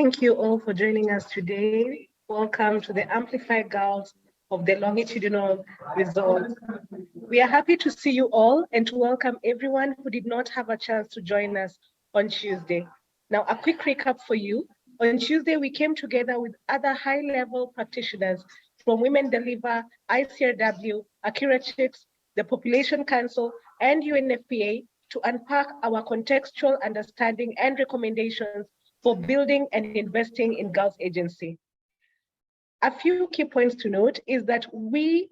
Thank you all for joining us today. Welcome to the Amplify Girls of the longitudinal results. We are happy to see you all and to welcome everyone who did not have a chance to join us on Tuesday. Now, a quick recap for you. On Tuesday, we came together with other high-level practitioners from Women Deliver, ICRW, Akira Chips, the Population Council, and UNFPA to unpack our contextual understanding and recommendations for building and investing in girls' agency. A few key points to note is that we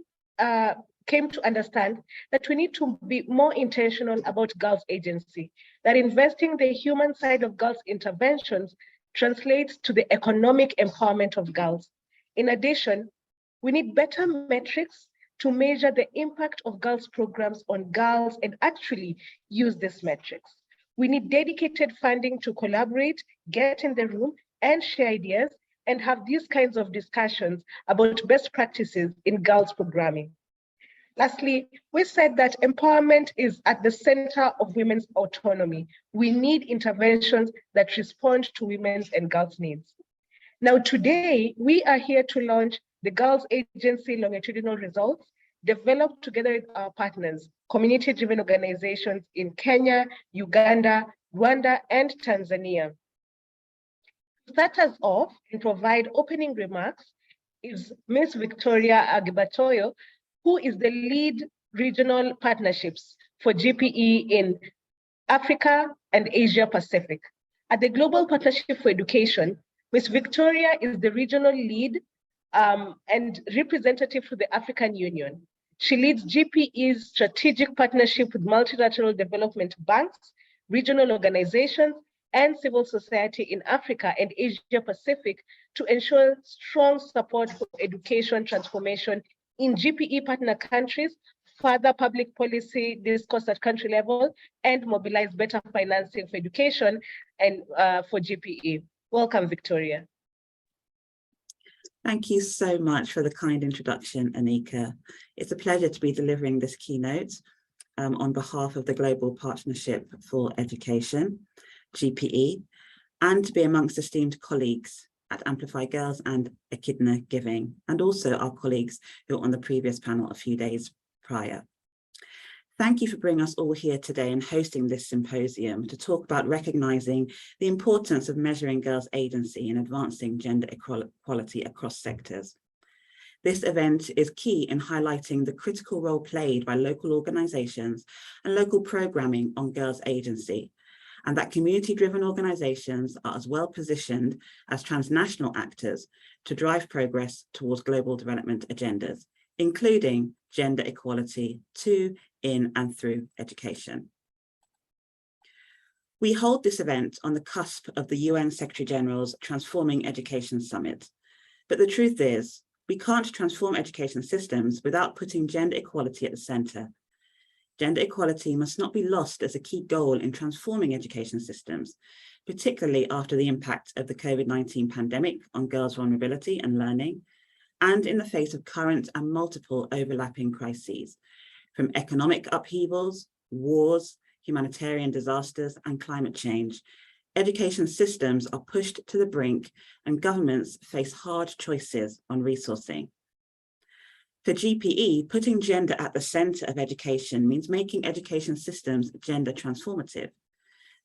came to understand that we need to be more intentional about girls' agency, that investing the human side of girls' interventions translates to the economic empowerment of girls. In addition, we need better metrics to measure the impact of girls' programs on girls and actually use these metrics. We need dedicated funding to collaborate, get in the room, and share ideas, and have these kinds of discussions about best practices in girls' programming. Lastly, we said that empowerment is at the center of women's autonomy. We need interventions that respond to women's and girls' needs. Now, today, we are here to launch the Girls Agency Longitudinal Results, developed together with our partners, community-driven organizations in Kenya, Uganda, Rwanda, and Tanzania. To start us off and provide opening remarks is Ms. Victoria Agibatoyo, who is the lead regional partnerships for GPE in Africa and Asia Pacific. At the Global Partnership for Education, Ms. Victoria is the regional lead and representative for the African Union. She leads GPE's strategic partnership with multilateral development banks, regional organizations, and civil society in Africa and Asia Pacific to ensure strong support for education transformation in GPE partner countries, further public policy discourse at country level, and mobilize better financing for education and for GPE. Welcome, Victoria. Thank you so much for the kind introduction, Anika. It's a pleasure to be delivering this keynote on behalf of the Global Partnership for Education, GPE, and to be amongst esteemed colleagues at Amplify Girls and Echidna Giving, and also our colleagues who were on the previous panel a few days prior. Thank you for bringing us all here today and hosting this symposium to talk about recognizing the importance of measuring girls' agency in advancing gender equality across sectors. This event is key in highlighting the critical role played by local organizations and local programming on girls' agency, and that community-driven organizations are as well positioned as transnational actors to drive progress towards global development agendas, including gender equality to, in, and through education. We hold this event on the cusp of the UN Secretary General's Transforming Education Summit. But the truth is, we can't transform education systems without putting gender equality at the center. Gender equality must not be lost as a key goal in transforming education systems, particularly after the impact of the COVID-19 pandemic on girls' vulnerability and learning, and in the face of current and multiple overlapping crises, from economic upheavals, wars, humanitarian disasters, and climate change. Education systems are pushed to the brink and governments face hard choices on resourcing. For GPE, putting gender at the center of education means making education systems gender transformative.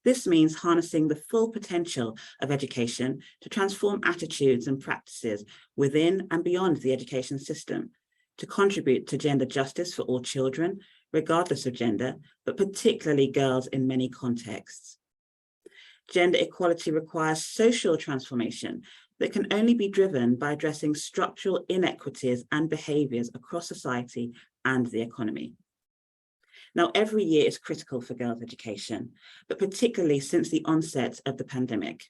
This means harnessing the full potential of education to transform attitudes and practices within and beyond the education system, to contribute to gender justice for all children, regardless of gender, but particularly girls in many contexts. Gender equality requires social transformation that can only be driven by addressing structural inequities and behaviors across society and the economy. Now, every year is critical for girls' education, but particularly since the onset of the pandemic.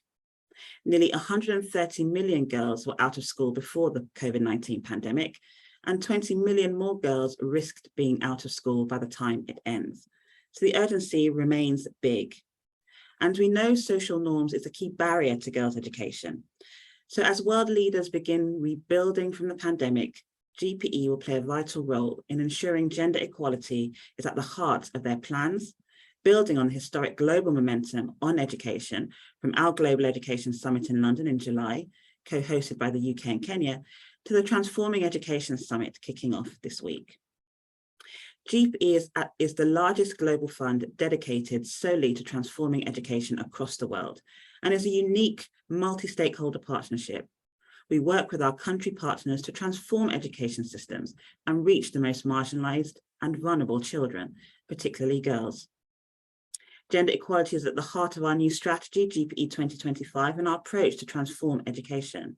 Nearly 130 million girls were out of school before the COVID-19 pandemic, and 20 million more girls risked being out of school by the time it ends. So the urgency remains big. And we know social norms is a key barrier to girls' education. So as world leaders begin rebuilding from the pandemic, GPE will play a vital role in ensuring gender equality is at the heart of their plans, building on the historic global momentum on education from our Global Education Summit in London in July, co-hosted by the UK and Kenya, to the Transforming Education Summit kicking off this week. GPE is the largest global fund dedicated solely to transforming education across the world, and is a unique multi-stakeholder partnership. We work with our country partners to transform education systems and reach the most marginalized and vulnerable children, particularly girls. Gender equality is at the heart of our new strategy, GPE 2025, and our approach to transform education.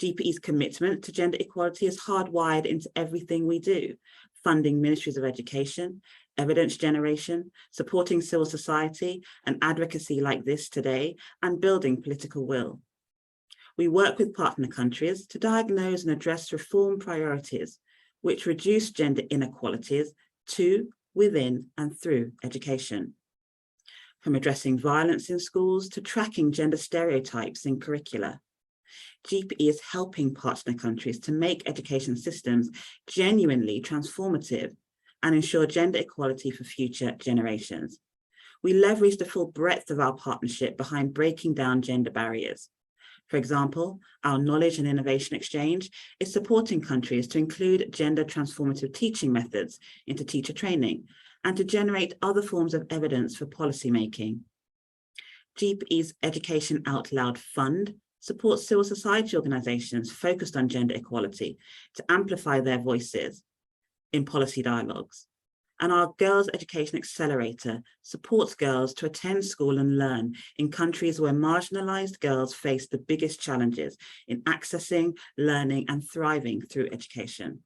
GPE's commitment to gender equality is hardwired into everything we do, funding ministries of education, evidence generation, supporting civil society and advocacy like this today, and building political will. We work with partner countries to diagnose and address reform priorities, which reduce gender inequalities to, within, and through education. From addressing violence in schools to tracking gender stereotypes in curricula. GPE is helping partner countries to make education systems genuinely transformative and ensure gender equality for future generations. We leverage the full breadth of our partnership behind breaking down gender barriers. For example, our Knowledge and Innovation Exchange is supporting countries to include gender transformative teaching methods into teacher training and to generate other forms of evidence for policymaking. GPE's Education Out Loud Fund supports civil society organizations focused on gender equality to amplify their voices in policy dialogues. And our Girls Education Accelerator supports girls to attend school and learn in countries where marginalized girls face the biggest challenges in accessing, learning, and thriving through education.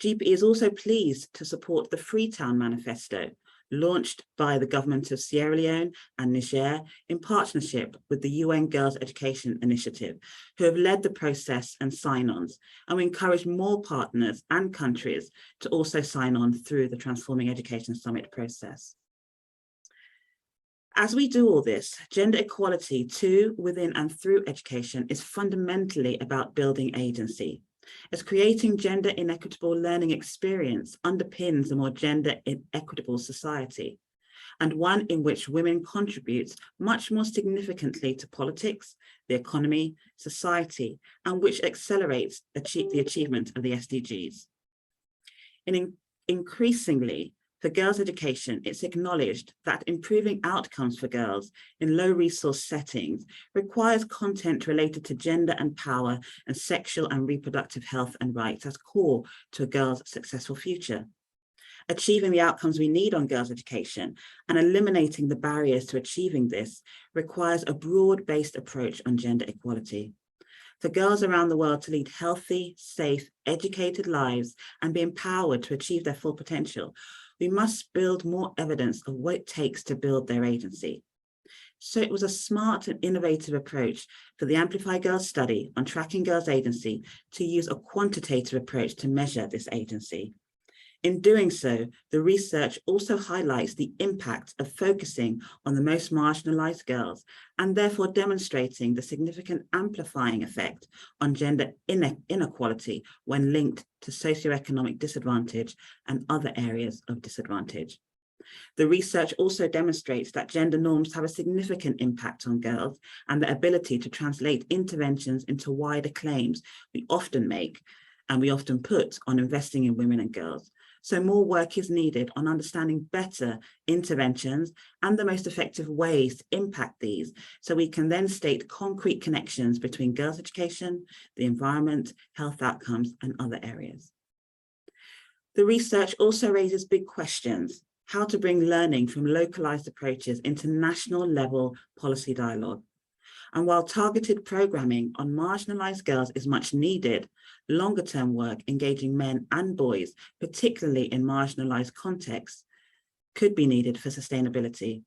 GPE is also pleased to support the Freetown Manifesto, launched by the government of Sierra Leone and Niger in partnership with the UN Girls Education Initiative, who have led the process and sign-ons, and we encourage more partners and countries to also sign on through the Transforming Education Summit process. As we do all this, gender equality to, within, and through education is fundamentally about building agency, as creating gender inequitable learning experience underpins a more gender equitable society, and one in which women contribute much more significantly to politics, the economy, society, and which accelerates the achievement of the SDGs. Increasingly, for girls' education, it's acknowledged that improving outcomes for girls in low-resource settings requires content related to gender and power and sexual and reproductive health and rights as core to a girl's successful future. Achieving the outcomes we need on girls' education and eliminating the barriers to achieving this requires a broad-based approach on gender equality. For girls around the world to lead healthy, safe, educated lives and be empowered to achieve their full potential, we must build more evidence of what it takes to build their agency. So it was a smart and innovative approach for the Amplify Girls study on tracking girls' agency to use a quantitative approach to measure this agency. In doing so, the research also highlights the impact of focusing on the most marginalized girls and therefore demonstrating the significant amplifying effect on gender inequality when linked to socioeconomic disadvantage and other areas of disadvantage. The research also demonstrates that gender norms have a significant impact on girls and their ability to translate interventions into wider claims we often make and we often put on investing in women and girls. So more work is needed on understanding better interventions and the most effective ways to impact these, so we can then state concrete connections between girls' education, the environment, health outcomes, and other areas. The research also raises big questions: how to bring learning from localized approaches into national level policy dialogue. And while targeted programming on marginalized girls is much needed, longer term work engaging men and boys, particularly in marginalized contexts, could be needed for sustainability.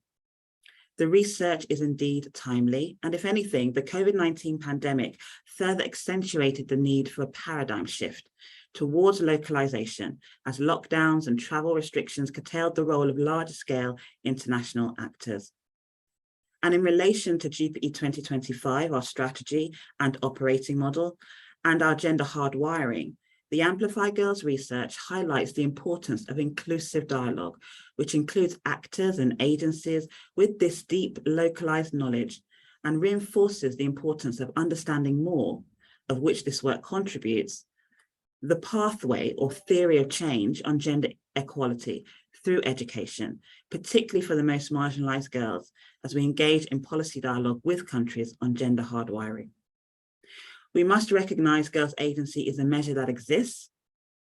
The research is indeed timely, and if anything, the COVID-19 pandemic further accentuated the need for a paradigm shift towards localization as lockdowns and travel restrictions curtailed the role of larger scale international actors. And in relation to GPE 2025, our strategy and operating model, and our gender hardwiring, The Amplify Girls research highlights the importance of inclusive dialogue, which includes actors and agencies with this deep localized knowledge, and reinforces the importance of understanding more, of which this work contributes, the pathway or theory of change on gender equality through education, particularly for the most marginalized girls, as we engage in policy dialogue with countries on gender hardwiring. We must recognize girls' agency is a measure that exists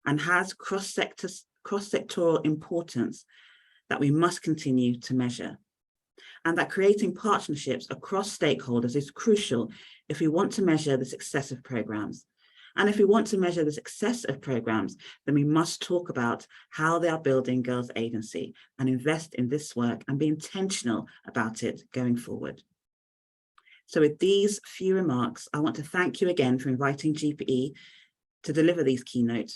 and has cross-sectoral importance that we must continue to measure, and that creating partnerships across stakeholders is crucial if we want to measure the success of programs. And if we want to measure the success of programs, then we must talk about how they are building girls' agency and invest in this work and be intentional about it going forward. So with these few remarks, I want to thank you again for inviting GPE to deliver these keynote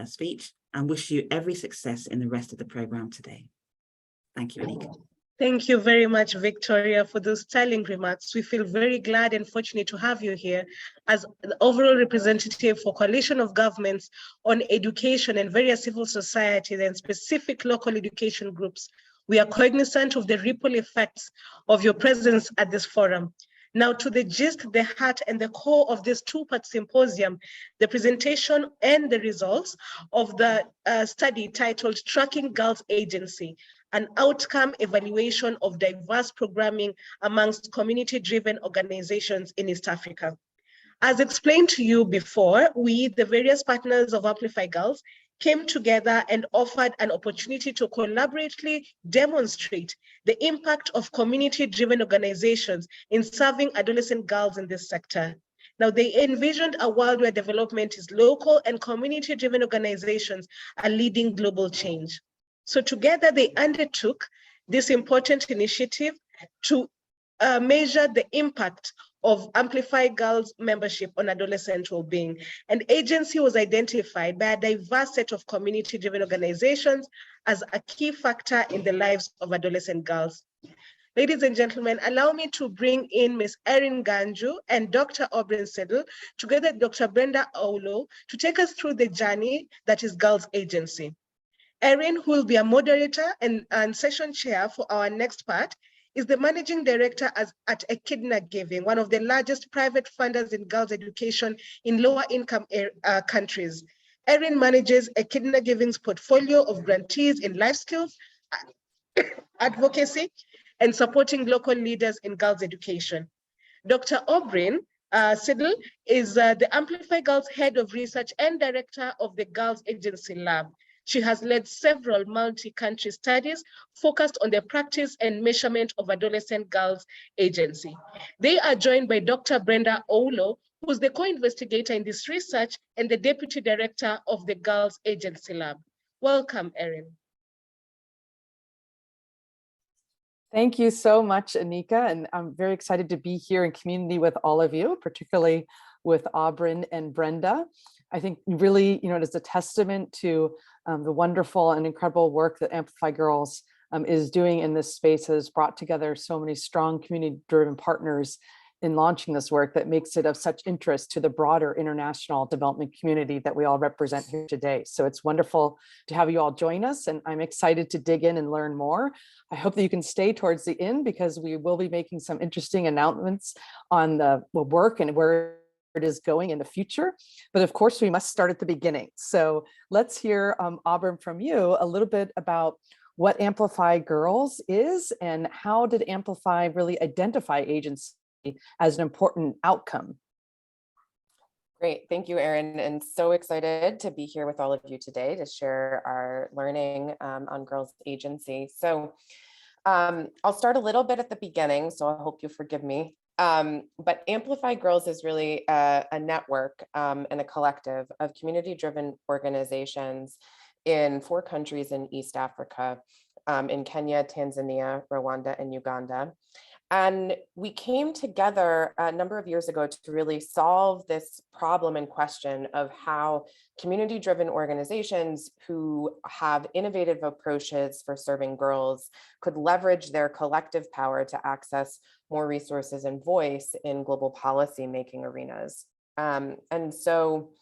speech and wish you every success in the rest of the program today. Thank you, Anika. Thank you very much, Victoria, for those sterling remarks. We feel very glad and fortunate to have you here as the overall representative for Coalition of Governments on Education and various civil societies and specific local education groups. We are cognizant of the ripple effects of your presence at this forum. Now to the gist, the heart and the core of this two-part symposium, the presentation and the results of the study titled Tracking Girls' Agency, an outcome evaluation of diverse programming amongst community-driven organizations in East Africa. As explained to you before, we, the various partners of Amplify Girls, came together and offered an opportunity to collaboratively demonstrate the impact of community-driven organizations in serving adolescent girls in this sector. Now, they envisioned a world where development is local and community-driven organizations are leading global change. So together they undertook this important initiative to measure the impact of Amplify Girls membership on adolescent well-being. An agency was identified by a diverse set of community-driven organizations as a key factor in the lives of adolescent girls. Ladies and gentlemen, allow me to bring in Ms. Erin Ganju and Dr. Aubrey Siddle, together with Dr. Brenda Oulo, to take us through the journey that is Girls Agency. Erin, who will be a moderator and session chair for our next part, is the managing director at Echidna Giving, one of the largest private funders in girls' education in lower income countries. Erin manages Echidna Giving's portfolio of grantees in life skills, advocacy, and supporting local leaders in girls' education. Dr. Aubrey Siddle is the Amplify Girls Head of Research and Director of the Girls Agency Lab. She has led several multi-country studies focused on the practice and measurement of adolescent girls' agency. They are joined by Dr. Brenda Oulo, who's the co-investigator in this research and the Deputy Director of the Girls Agency Lab. Welcome, Erin. Thank you so much, Anika, and I'm very excited to be here in community with all of you, particularly with Aubrey and Brenda. I think really, it is a testament to the wonderful and incredible work that Amplify Girls is doing in this space, has brought together so many strong community-driven partners in launching this work that makes it of such interest to the broader international development community that we all represent here today. So it's wonderful to have you all join us, and I'm excited to dig in and learn more. I hope that you can stay towards the end because we will be making some interesting announcements on the work and where it is going in the future. But of course, we must start at the beginning. So let's hear, Aubrey, from you a little bit about what Amplify Girls is and how did Amplify really identify agency as an important outcome. Great, thank you, Erin, and so excited to be here with all of you today to share our learning on Girls Agency. So I'll start a little bit at the beginning, so I hope you forgive me. But Amplify Girls is really a network and a collective of community-driven organizations in 4 countries in East Africa, in Kenya, Tanzania, Rwanda, and Uganda. And we came together a number of years ago to really solve this problem and question of how community-driven organizations who have innovative approaches for serving girls could leverage their collective power to access more resources and voice in global policy making arenas. And so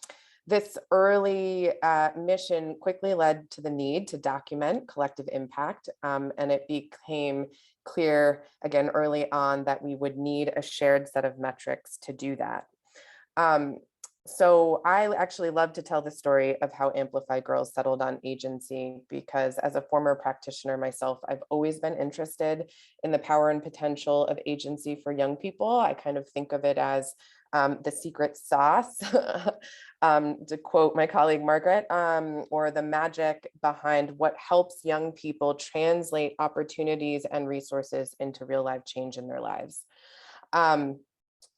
This early mission quickly led to the need to document collective impact, and it became clear again early on that we would need a shared set of metrics to do that. So I actually love to tell the story of how Amplify Girls settled on agency, because as a former practitioner myself, I've always been interested in the power and potential of agency for young people. I kind of think of it as the secret sauce, to quote my colleague Margaret, or the magic behind what helps young people translate opportunities and resources into real life change in their lives.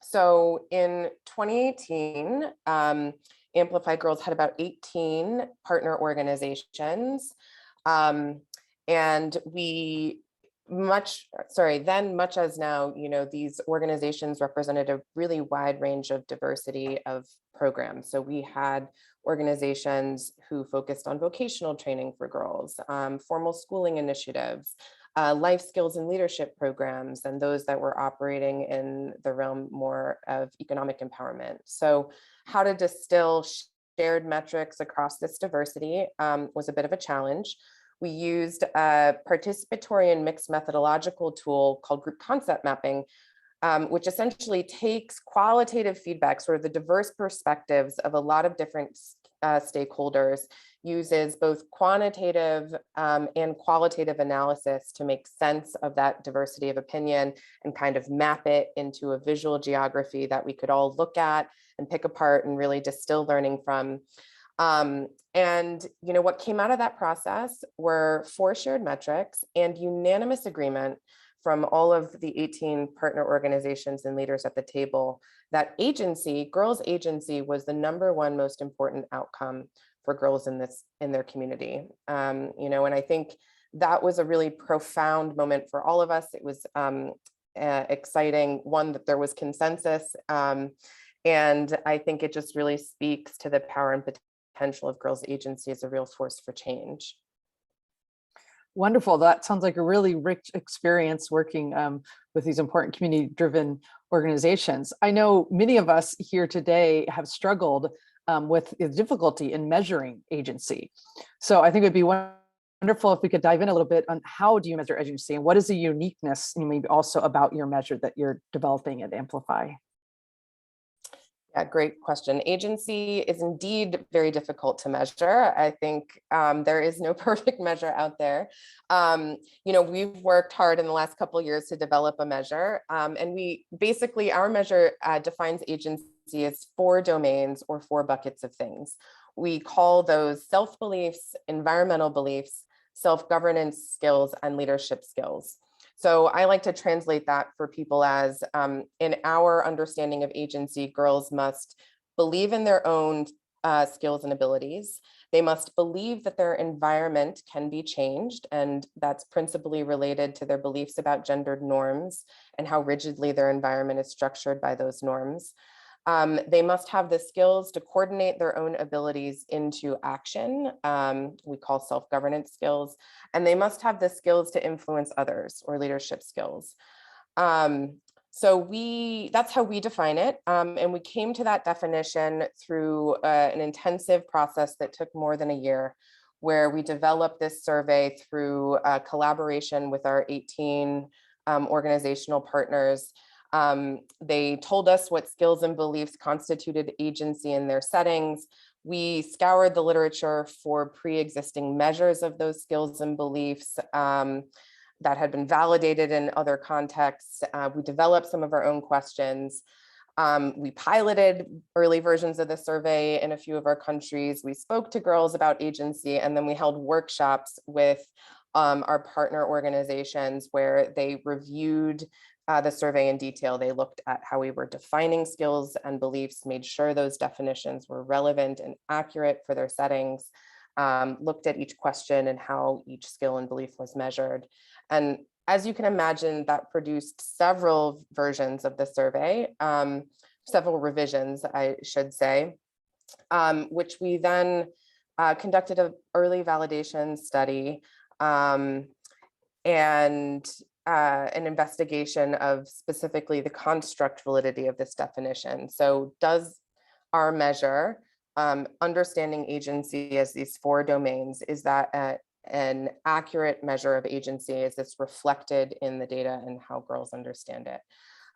So in 2018, Amplify Girls had about 18 partner organizations. And we much as now, these organizations represented a really wide range of diversity of programs. So we had organizations who focused on vocational training for girls, formal schooling initiatives, life skills and leadership programs, and those that were operating in the realm more of economic empowerment. So how to distill shared metrics across this diversity was a bit of a challenge. We used a participatory and mixed methodological tool called group concept mapping, which essentially takes qualitative feedback, sort of the diverse perspectives of a lot of different stakeholders, uses both quantitative and qualitative analysis to make sense of that diversity of opinion and kind of map it into a visual geography that we could all look at and pick apart and really distill learning from. And what came out of that process were 4 shared metrics and unanimous agreement from all of the 18 partner organizations and leaders at the table that agency, girls' agency, was the #1 most important outcome for girls in their community. And I think that was a really profound moment for all of us. It was exciting, one, that there was consensus. And I think it just really speaks to the power and potential of girls' agency as a real force for change. Wonderful. That sounds like a really rich experience working with these important community-driven organizations. I know many of us here today have struggled with the difficulty in measuring agency. So I think it would be wonderful if we could dive in a little bit on how do you measure agency and what is the uniqueness, maybe also about your measure that you're developing at Amplify? Yeah, great question. Agency is indeed very difficult to measure. I think there is no perfect measure out there. We've worked hard in the last couple of years to develop a measure, and our measure defines agency as 4 domains or 4 buckets of things. We call those self-beliefs, environmental beliefs, self-governance skills, and leadership skills. So I like to translate that for people as, in our understanding of agency, girls must believe in their own skills and abilities. They must believe that their environment can be changed, and that's principally related to their beliefs about gendered norms and how rigidly their environment is structured by those norms. They must have the skills to coordinate their own abilities into action, we call self-governance skills, and they must have the skills to influence others, or leadership skills. So that's how we define it, and we came to that definition through an intensive process that took more than a year, where we developed this survey through collaboration with our 18 organizational partners. They told us what skills and beliefs constituted agency in their settings. We scoured the literature for pre-existing measures of those skills and beliefs that had been validated in other contexts. We developed some of our own questions. We piloted early versions of the survey in a few of our countries. We spoke to girls about agency, and then we held workshops with our partner organizations where they reviewed the survey in detail. They looked at how we were defining skills and beliefs, made sure those definitions were relevant and accurate for their settings, looked at each question and how each skill and belief was measured. And as you can imagine, that produced several versions of the survey, several revisions, I should say, which we then conducted an early validation study and an investigation of specifically the construct validity of this definition. So does our measure understanding agency as these 4 domains, is that an accurate measure of agency? Is this reflected in the data and how girls understand it?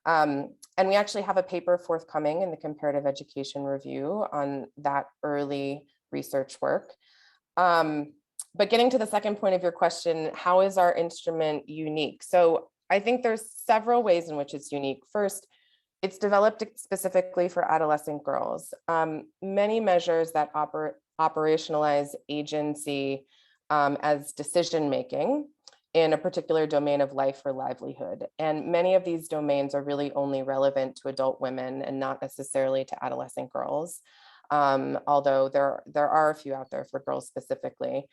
And we actually have a paper forthcoming in the Comparative Education Review on that early research work. But getting to the second point of your question, how is our instrument unique? So I think there's several ways in which it's unique. First, it's developed specifically for adolescent girls. Many measures that operationalize agency as decision-making in a particular domain of life or livelihood. And many of these domains are really only relevant to adult women and not necessarily to adolescent girls, although there are a few out there for girls specifically.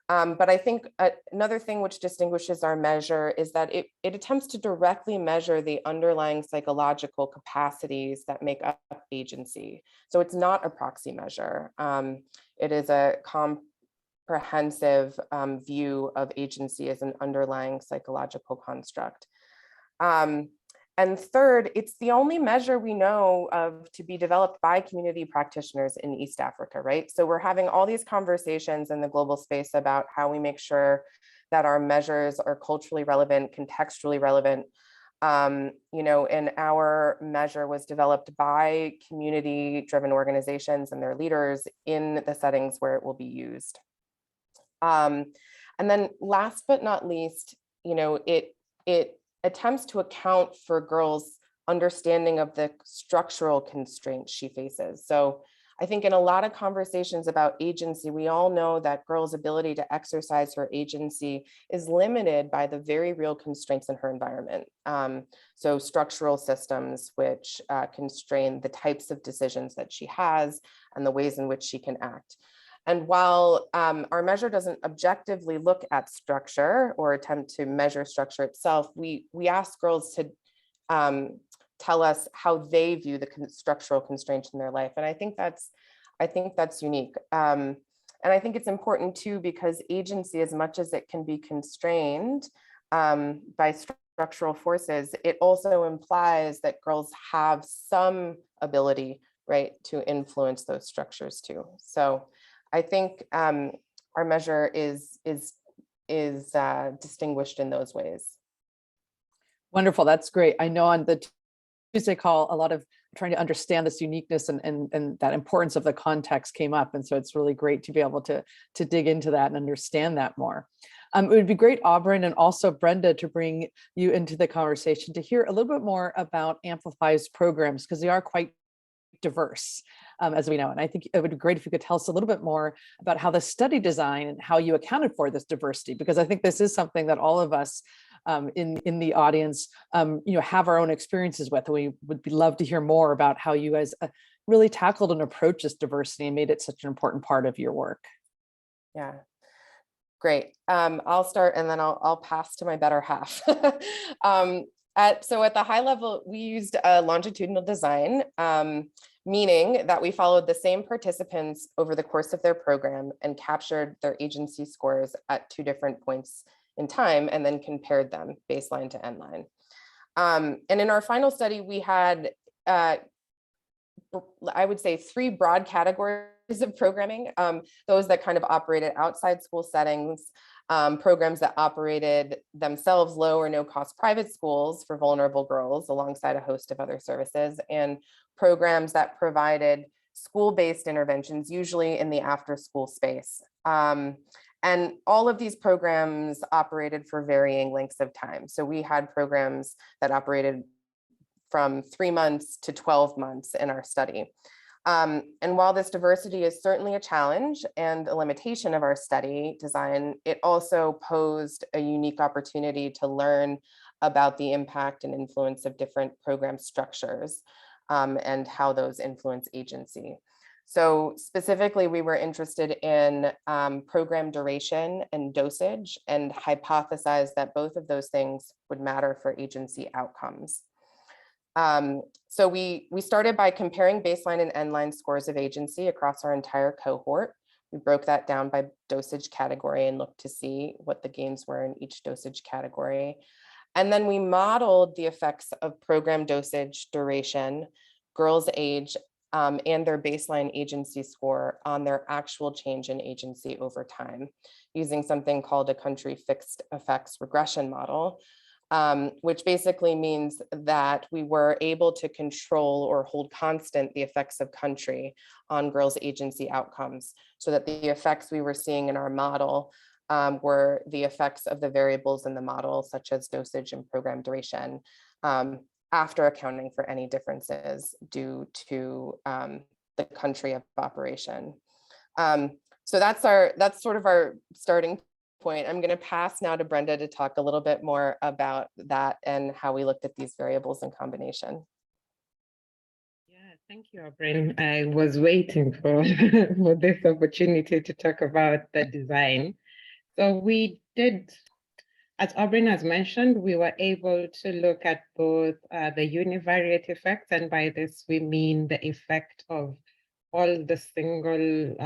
But I think another thing which distinguishes our measure is that it attempts to directly measure the underlying psychological capacities that make up agency. So it's not a proxy measure. It is a comprehensive view of agency as an underlying psychological construct. And third, it's the only measure we know of to be developed by community practitioners in East Africa, right? So we're having all these conversations in the global space about how we make sure that our measures are culturally relevant, contextually relevant. And our measure was developed by community-driven organizations and their leaders in the settings where it will be used. And then last but not least, it attempts to account for girls' understanding of the structural constraints she faces. So I think in a lot of conversations about agency, we all know that girls' ability to exercise her agency is limited by the very real constraints in her environment. So structural systems which constrain the types of decisions that she has and the ways in which she can act. And while our measure doesn't objectively look at structure or attempt to measure structure itself, we ask girls to tell us how they view the structural constraints in their life. And I think that's unique. And I think it's important too, because agency, as much as it can be constrained by structural forces, it also implies that girls have some ability, right, to influence those structures too. So I think our measure is distinguished in those ways. Wonderful, that's great. I know on the Tuesday call, a lot of trying to understand this uniqueness and that importance of the context came up. And so it's really great to be able to dig into that and understand that more. It would be great, Aubryn, and also Brenda, to bring you into the conversation to hear a little bit more about Amplify's programs, because they are quite diverse, as we know. And I think it would be great if you could tell us a little bit more about how the study design and how you accounted for this diversity, because I think this is something that all of us in the audience, have our own experiences with. We would love to hear more about how you guys really tackled and approached this diversity and made it such an important part of your work. Yeah, great. I'll start and then I'll pass to my better half. So at the high level, we used a longitudinal design, meaning that we followed the same participants over the course of their program and captured their agency scores at 2 different points in time and then compared them baseline to end line. And in our final study, we had, I would say, 3 broad categories of programming, those that kind of operated outside school settings, programs that operated themselves low or no cost private schools for vulnerable girls alongside a host of other services, and programs that provided school-based interventions, usually in the after-school space. And all of these programs operated for varying lengths of time. So we had programs that operated from 3 months to 12 months in our study. And while this diversity is certainly a challenge and a limitation of our study design, it also posed a unique opportunity to learn about the impact and influence of different program structures and how those influence agency. So specifically, we were interested in program duration and dosage, and hypothesized that both of those things would matter for agency outcomes. So we started by comparing baseline and endline scores of agency across our entire cohort. We broke that down by dosage category and looked to see what the gains were in each dosage category. And then we modeled the effects of program dosage, duration, girls' age, and their baseline agency score on their actual change in agency over time, using something called a country fixed effects regression model, which basically means that we were able to control or hold constant the effects of country on girls' agency outcomes, so that the effects we were seeing in our model were the effects of the variables in the model, such as dosage and program duration, after accounting for any differences due to the country of operation. So that's sort of our starting point. I'm going to pass now to Brenda to talk a little bit more about that and how we looked at these variables in combination. Yeah, thank you, Aubrey. I was waiting for, for this opportunity to talk about the design. So we did, as Aubrey has mentioned, we were able to look at both the univariate effects, and by this we mean the effect of all the single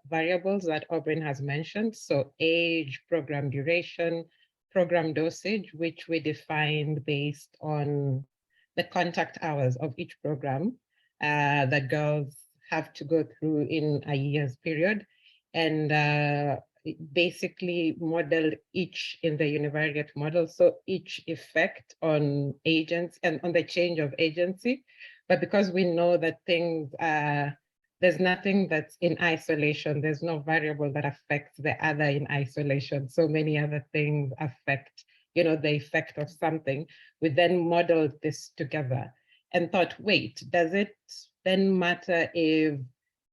variables that Aubrey has mentioned. So age, program duration, program dosage, which we defined based on the contact hours of each program that girls have to go through in a year's period. And basically modeled each in the univariate model. So each effect on agents and on the change of agency. But because we know that things, there's nothing that's in isolation, there's no variable that affects the other in isolation. So many other things affect, you know, the effect of something. We then modeled this together and thought, wait, does it then matter if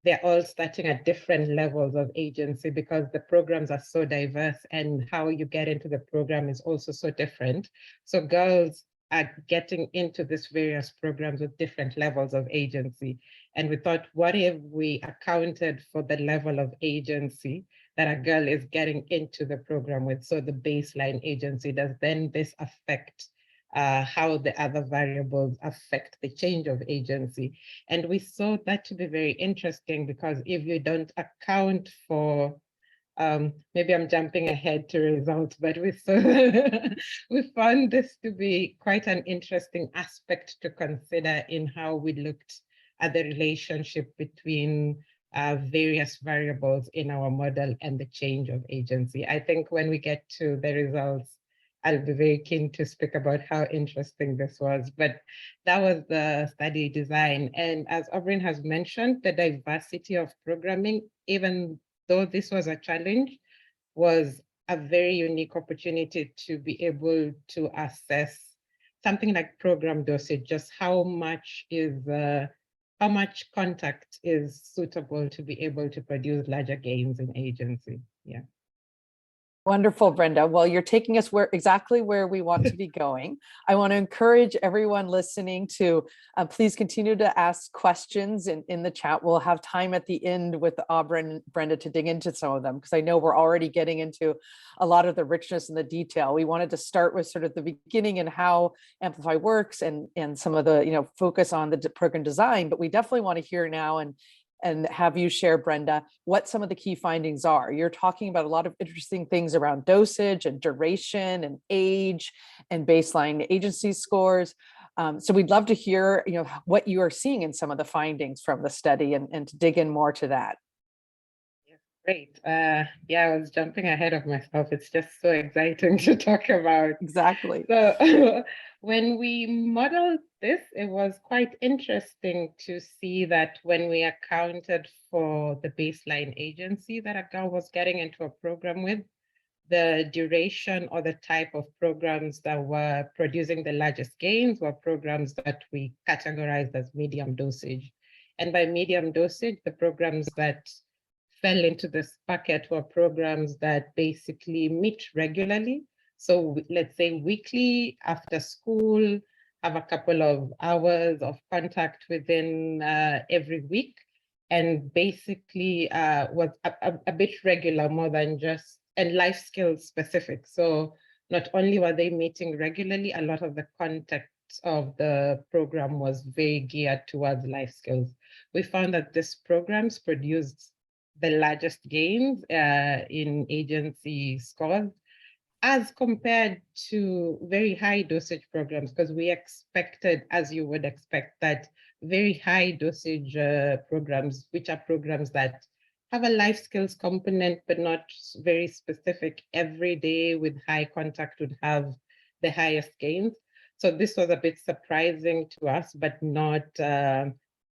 they're all starting at different levels of agency, because the programs are so diverse and how you get into the program is also so different. So girls are getting into these various programs with different levels of agency. And we thought, what if we accounted for the level of agency that a girl is getting into the program with? So the baseline agency, does then this affect how the other variables affect the change of agency? And we saw that to be very interesting, because if you don't account for, maybe I'm jumping ahead to results, but we saw we found this to be quite an interesting aspect to consider in how we looked at the relationship between various variables in our model and the change of agency. I think when we get to the results, I'll be very keen to speak about how interesting this was, but that was the study design. And as Aubrey has mentioned, the diversity of programming, even though this was a challenge, was a very unique opportunity to be able to assess something like program dosage, just how much contact is suitable to be able to produce larger gains in agency. Yeah. Wonderful, Brenda. Well, you're taking us exactly where we want to be going. I want to encourage everyone listening to please continue to ask questions in the chat. We'll have time at the end with Aubrey and Brenda to dig into some of them, because I know we're already getting into a lot of the richness and the detail. We wanted to start with sort of the beginning and how Amplify works and some of the, you know, focus on the program design, but we definitely want to hear now and have you share, Brenda, what some of the key findings are. You're talking about a lot of interesting things around dosage and duration and age and baseline agency scores. So we'd love to hear, you know, what you are seeing in some of the findings from the study and to dig in more to that. Great. Yeah, I was jumping ahead of myself. It's just so exciting to talk about. Exactly. So when we modeled this, it was quite interesting to see that when we accounted for the baseline agency that a girl was getting into a program with, the duration or the type of programs that were producing the largest gains were programs that we categorized as medium dosage. And by medium dosage, the programs that fell into this bucket were programs that basically meet regularly. So let's say weekly after school, have a couple of hours of contact within every week, and basically was a bit regular, more than just, and life skills specific. So not only were they meeting regularly, a lot of the context of the program was very geared towards life skills. We found that these programs produced the largest gains in agency scores as compared to very high dosage programs, because we expected, as you would expect, that very high dosage programs, which are programs that have a life skills component, but not very specific. Every day with high contact would have the highest gains. So this was a bit surprising to us, but not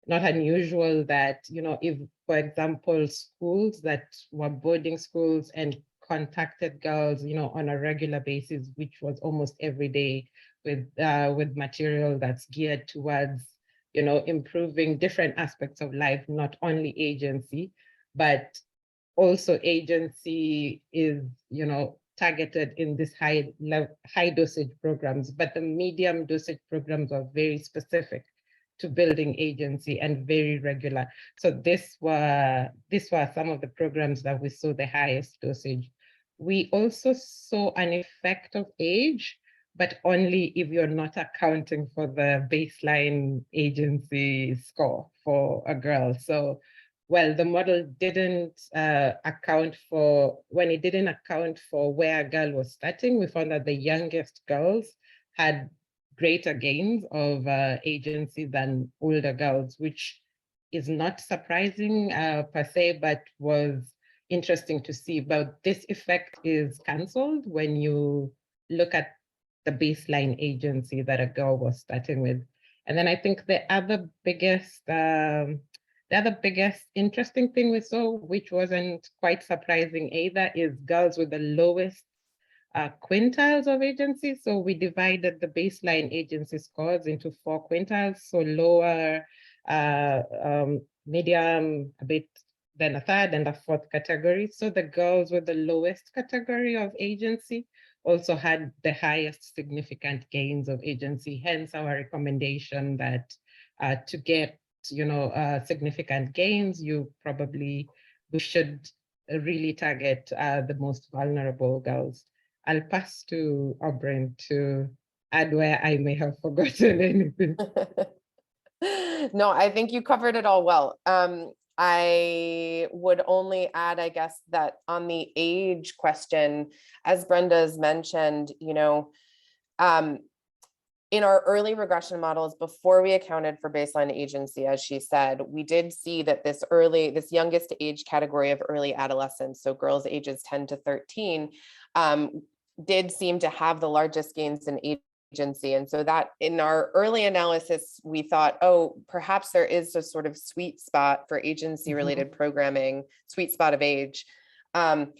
unusual that, if, for example, schools that were boarding schools and contacted girls, on a regular basis, which was almost every day with material that's geared towards, improving different aspects of life, not only agency, but also agency is, targeted in this high dosage programs, but the medium dosage programs are very specific to building agency and very regular. So these were some of the programs that we saw the highest dosage. We also saw an effect of age, but only if you're not accounting for the baseline agency score for a girl. So, well, the model didn't account for, when it didn't account for where a girl was starting, we found that the youngest girls had greater gains of agency than older girls, which is not surprising per se, but was interesting to see. But this effect is canceled when you look at the baseline agency that a girl was starting with. And then I think the other biggest interesting thing we saw, which wasn't quite surprising either, is girls with the lowest quintiles of agency. So we divided the baseline agency scores into 4 quintiles. So lower, medium, a bit, then a third and a fourth category. So the girls with the lowest category of agency also had the highest significant gains of agency. Hence our recommendation that to get, significant gains, we should really target the most vulnerable girls. I'll pass to Aubrey to add where I may have forgotten anything. No, I think you covered it all well. I would only add, I guess, that on the age question, as Brenda's mentioned, in our early regression models, before we accounted for baseline agency, as she said, we did see that this youngest age category of early adolescence, so girls ages 10 to 13, did seem to have the largest gains in agency. And so that in our early analysis, we thought, oh, perhaps there is a sort of sweet spot for agency related programming, sweet spot of age.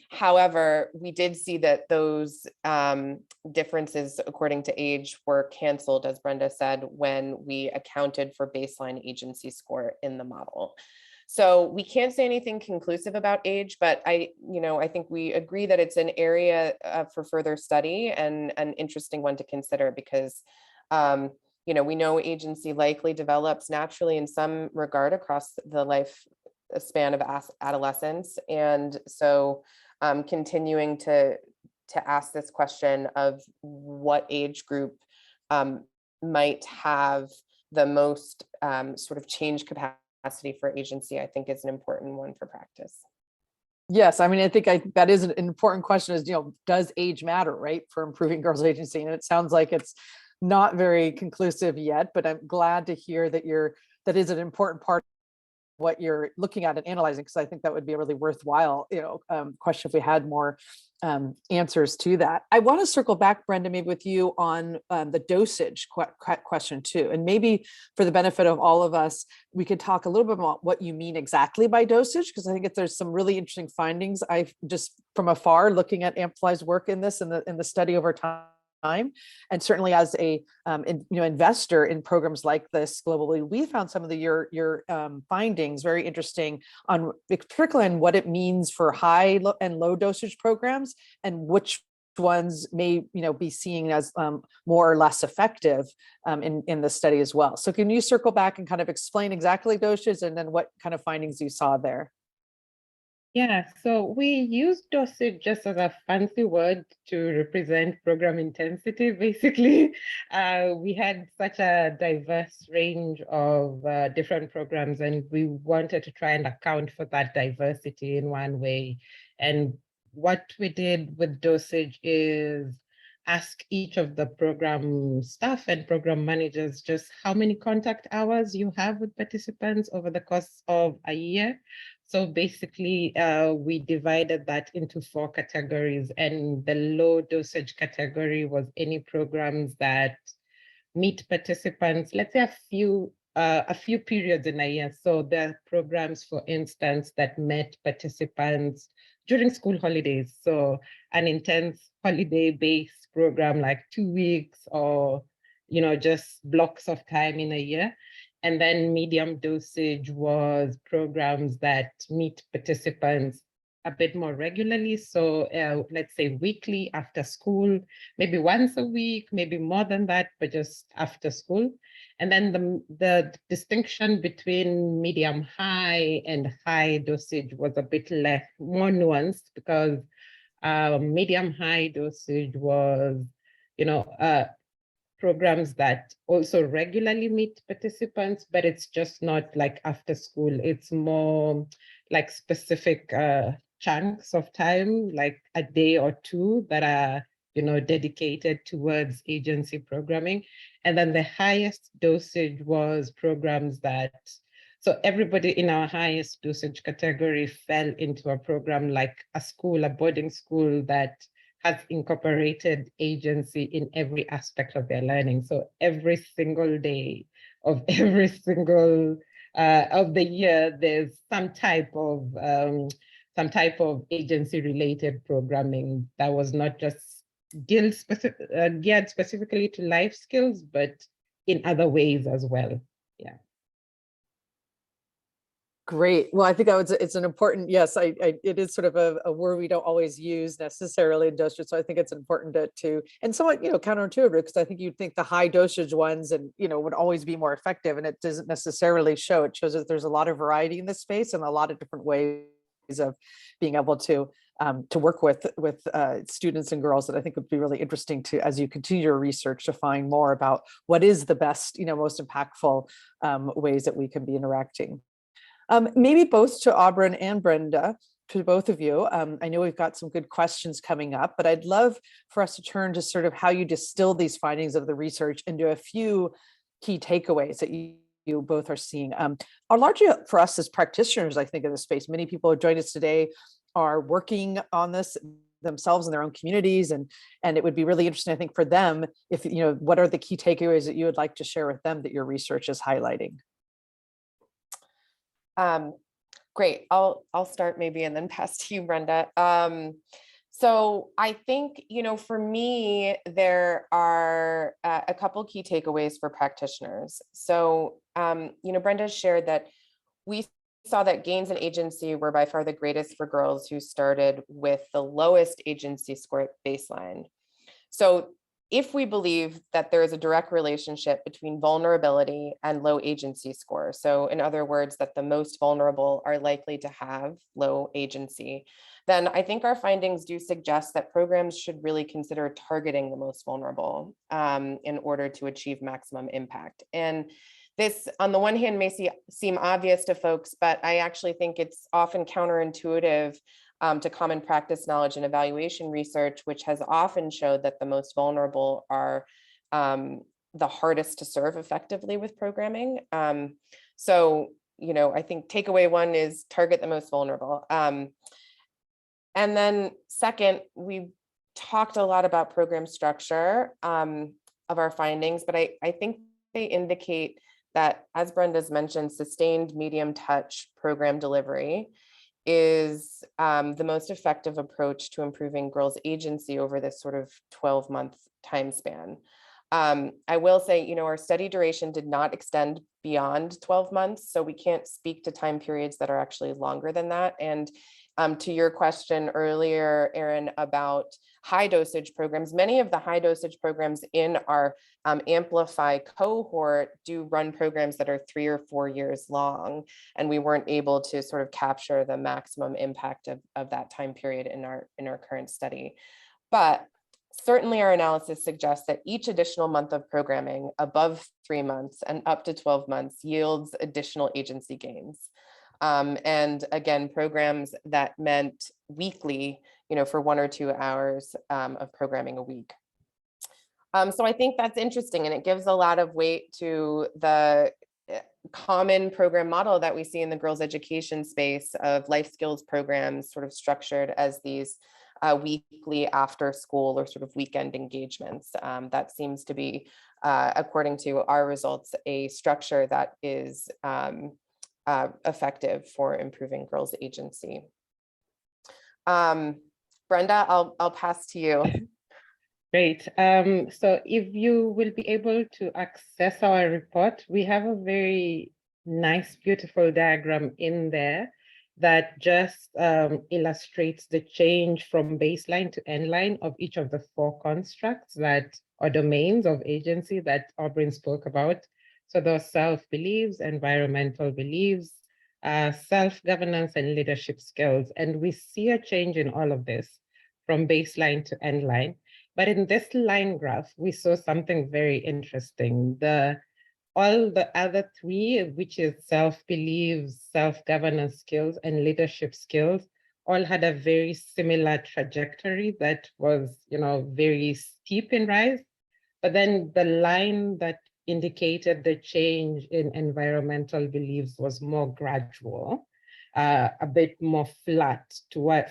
However, we did see that those differences according to age were canceled, as Brenda said, when we accounted for baseline agency score in the model. So we can't say anything conclusive about age, but I think we agree that it's an area for further study and an interesting one to consider because, we know agency likely develops naturally in some regard across the life span of adolescence. And so continuing to ask this question of what age group might have the most sort of change capacity for agency, I think is an important one for practice. Yes, I mean, I think that is an important question is, does age matter, right, for improving girls' agency? And it sounds like it's not very conclusive yet, but I'm glad to hear that that is an important part of what you're looking at and analyzing, because I think that would be a really worthwhile, question if we had more answers to that. I want to circle back, Brenda, maybe with you on the dosage question too. And maybe for the benefit of all of us, we could talk a little bit about what you mean exactly by dosage, because I think there's some really interesting findings. I've just from afar looking at Amplify's work in this in the study over time. And certainly as a investor in programs like this globally, we found some of your findings very interesting on particularly on what it means for high and low dosage programs and which ones may be seen as more or less effective in the study as well. So can you circle back and kind of explain exactly dosage and then what kind of findings you saw there? Yeah, so we use dosage just as a fancy word to represent program intensity, basically. We had such a diverse range of different programs, and we wanted to try and account for that diversity in one way. And what we did with dosage is ask each of the program staff and program managers just how many contact hours you have with participants over the course of a year. So basically, we divided that into 4 categories, and the low dosage category was any programs that meet participants, let's say a few periods in a year. So there are programs, for instance, that met participants during school holidays. So an intense holiday-based program like 2 weeks, or just blocks of time in a year. And then medium dosage was programs that meet participants a bit more regularly. So let's say weekly after school, maybe once a week, maybe more than that, but just after school. And then the distinction between medium high and high dosage was a bit more nuanced, because medium high dosage was, programs that also regularly meet participants, but it's just not like after school. It's more like specific chunks of time, like a day or 2 that are, dedicated towards agency programming. And then the highest dosage was programs that, so everybody in our highest dosage category fell into a program like a school, a boarding school that has incorporated agency in every aspect of their learning. So every single day of every single of the year, there's some type of agency related programming that was not just geared specifically to life skills, but in other ways as well. Yeah. Great. Well, I think it's an important, yes, it is sort of a word we don't always use necessarily in dosage. So I think it's important to and somewhat, counterintuitive, because I think you'd think the high dosage ones and, would always be more effective, and it doesn't necessarily show. It shows that there's a lot of variety in this space and a lot of different ways of being able to work with students and girls, that I think would be really interesting to, as you continue your research, to find more about what is the best, most impactful ways that we can be interacting. Maybe both to Aubryn and Brenda, to both of you. I know we've got some good questions coming up, but I'd love for us to turn to sort of how you distill these findings of the research into a few key takeaways that you both are seeing. Are largely for us as practitioners, I think, in this space. Many people who joined us today are working on this themselves in their own communities, and it would be really interesting, I think, for them, if what are the key takeaways that you would like to share with them that your research is highlighting? Great. I'll start maybe and then pass to you, Brenda. So I think, for me, there are a couple key takeaways for practitioners. So, Brenda shared that we saw that gains in agency were by far the greatest for girls who started with the lowest agency score at baseline. So if we believe that there is a direct relationship between vulnerability and low agency score, so in other words, that the most vulnerable are likely to have low agency, then I think our findings do suggest that programs should really consider targeting the most vulnerable in order to achieve maximum impact. And this, on the one hand, may seem obvious to folks, but I actually think it's often counterintuitive to common practice knowledge and evaluation research, which has often showed that the most vulnerable are the hardest to serve effectively with programming. So, I think takeaway 1 is target the most vulnerable. And then second, we've talked a lot about program structure of our findings, but I think they indicate that, as Brenda's mentioned, sustained medium touch program delivery is the most effective approach to improving girls' agency over this sort of 12-month time span. I will say, our study duration did not extend beyond 12 months, so we can't speak to time periods that are actually longer than that. And to your question earlier, Erin, about high dosage programs, many of the high dosage programs in our Amplify cohort do run programs that are 3 or 4 years long, and we weren't able to sort of capture the maximum impact of that time period in our current study. But certainly our analysis suggests that each additional month of programming above 3 months and up to 12 months yields additional agency gains. And again, programs that meant weekly, for 1 or 2 hours of programming a week. So I think that's interesting, and it gives a lot of weight to the common program model that we see in the girls' education space of life skills programs sort of structured as these weekly after school or sort of weekend engagements. That seems to be, according to our results, a structure that is effective for improving girls' agency. Brenda, I'll pass to you. Great. So if you will be able to access our report, we have a very nice, beautiful diagram in there that just illustrates the change from baseline to endline of each of the 4 constructs that or domains of agency that Aubrey spoke about. So those self-beliefs, environmental beliefs, self-governance and leadership skills. And we see a change in all of this from baseline to endline. But in this line graph, we saw something very interesting. All the other 3, which is self-beliefs, self-governance skills, and leadership skills, all had a very similar trajectory that was, very steep in rise. But then the line that indicated the change in environmental beliefs was more gradual, a bit more flat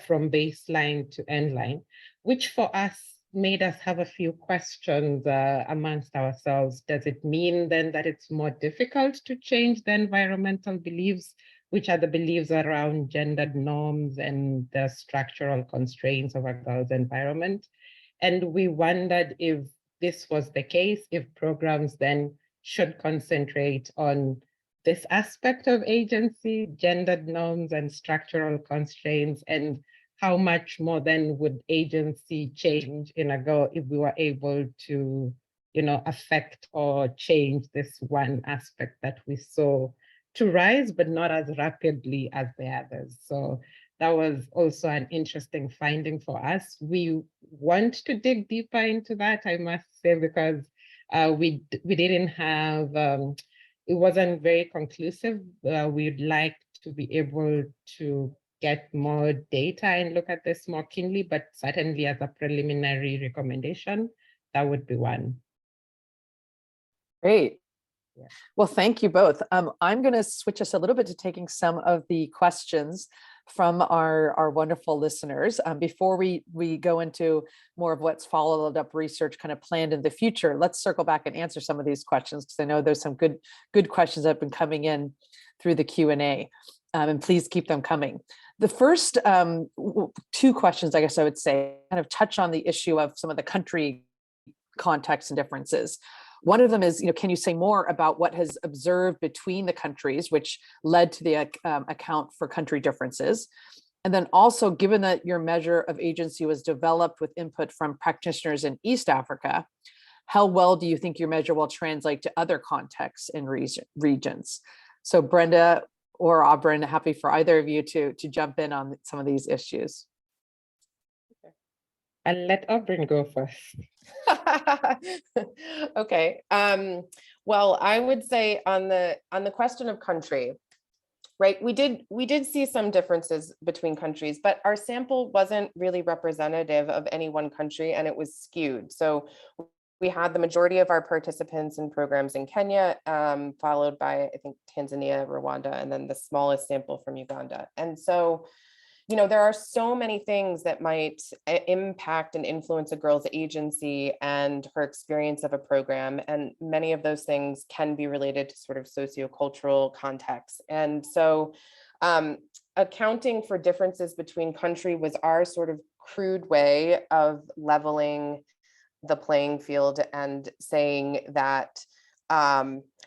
from baseline to endline, which for us made us have a few questions amongst ourselves. Does it mean then that it's more difficult to change the environmental beliefs, which are the beliefs around gendered norms and the structural constraints of a girl's environment? And we wondered if this was the case, if programs then should concentrate on this aspect of agency, gendered norms and structural constraints, and how much more then would agency change in a girl if we were able to, affect or change this one aspect that we saw to rise, but not as rapidly as the others. So that was also an interesting finding for us. We want to dig deeper into that, I must say, because we didn't have, it wasn't very conclusive. We'd like to be able to get more data and look at this more keenly, but certainly as a preliminary recommendation, that would be one. Great. Yeah. Well, thank you both. I'm going to switch us a little bit to taking some of the questions from our wonderful listeners. Before we go into more of what's followed up research kind of planned in the future, let's circle back and answer some of these questions, because I know there's some good questions that have been coming in through the Q&A, and please keep them coming. The first 2 questions, I guess I would say, kind of touch on the issue of some of the country contexts and differences. One of them is, can you say more about what has observed between the countries, which led to the account for country differences? And then also, given that your measure of agency was developed with input from practitioners in East Africa, how well do you think your measure will translate to other contexts and regions? So Brenda or Aubrey, happy for either of you to jump in on some of these issues. I'll let Aubrey go first. Okay. Well, I would say on the question of country, right? We did see some differences between countries, but our sample wasn't really representative of any one country, and it was skewed. So we had the majority of our participants in programs in Kenya, followed by, I think, Tanzania, Rwanda, and then the smallest sample from Uganda. And so, there are so many things that might impact and influence a girl's agency and her experience of a program. And many of those things can be related to sort of sociocultural context. And so accounting for differences between country was our sort of crude way of leveling the playing field and saying that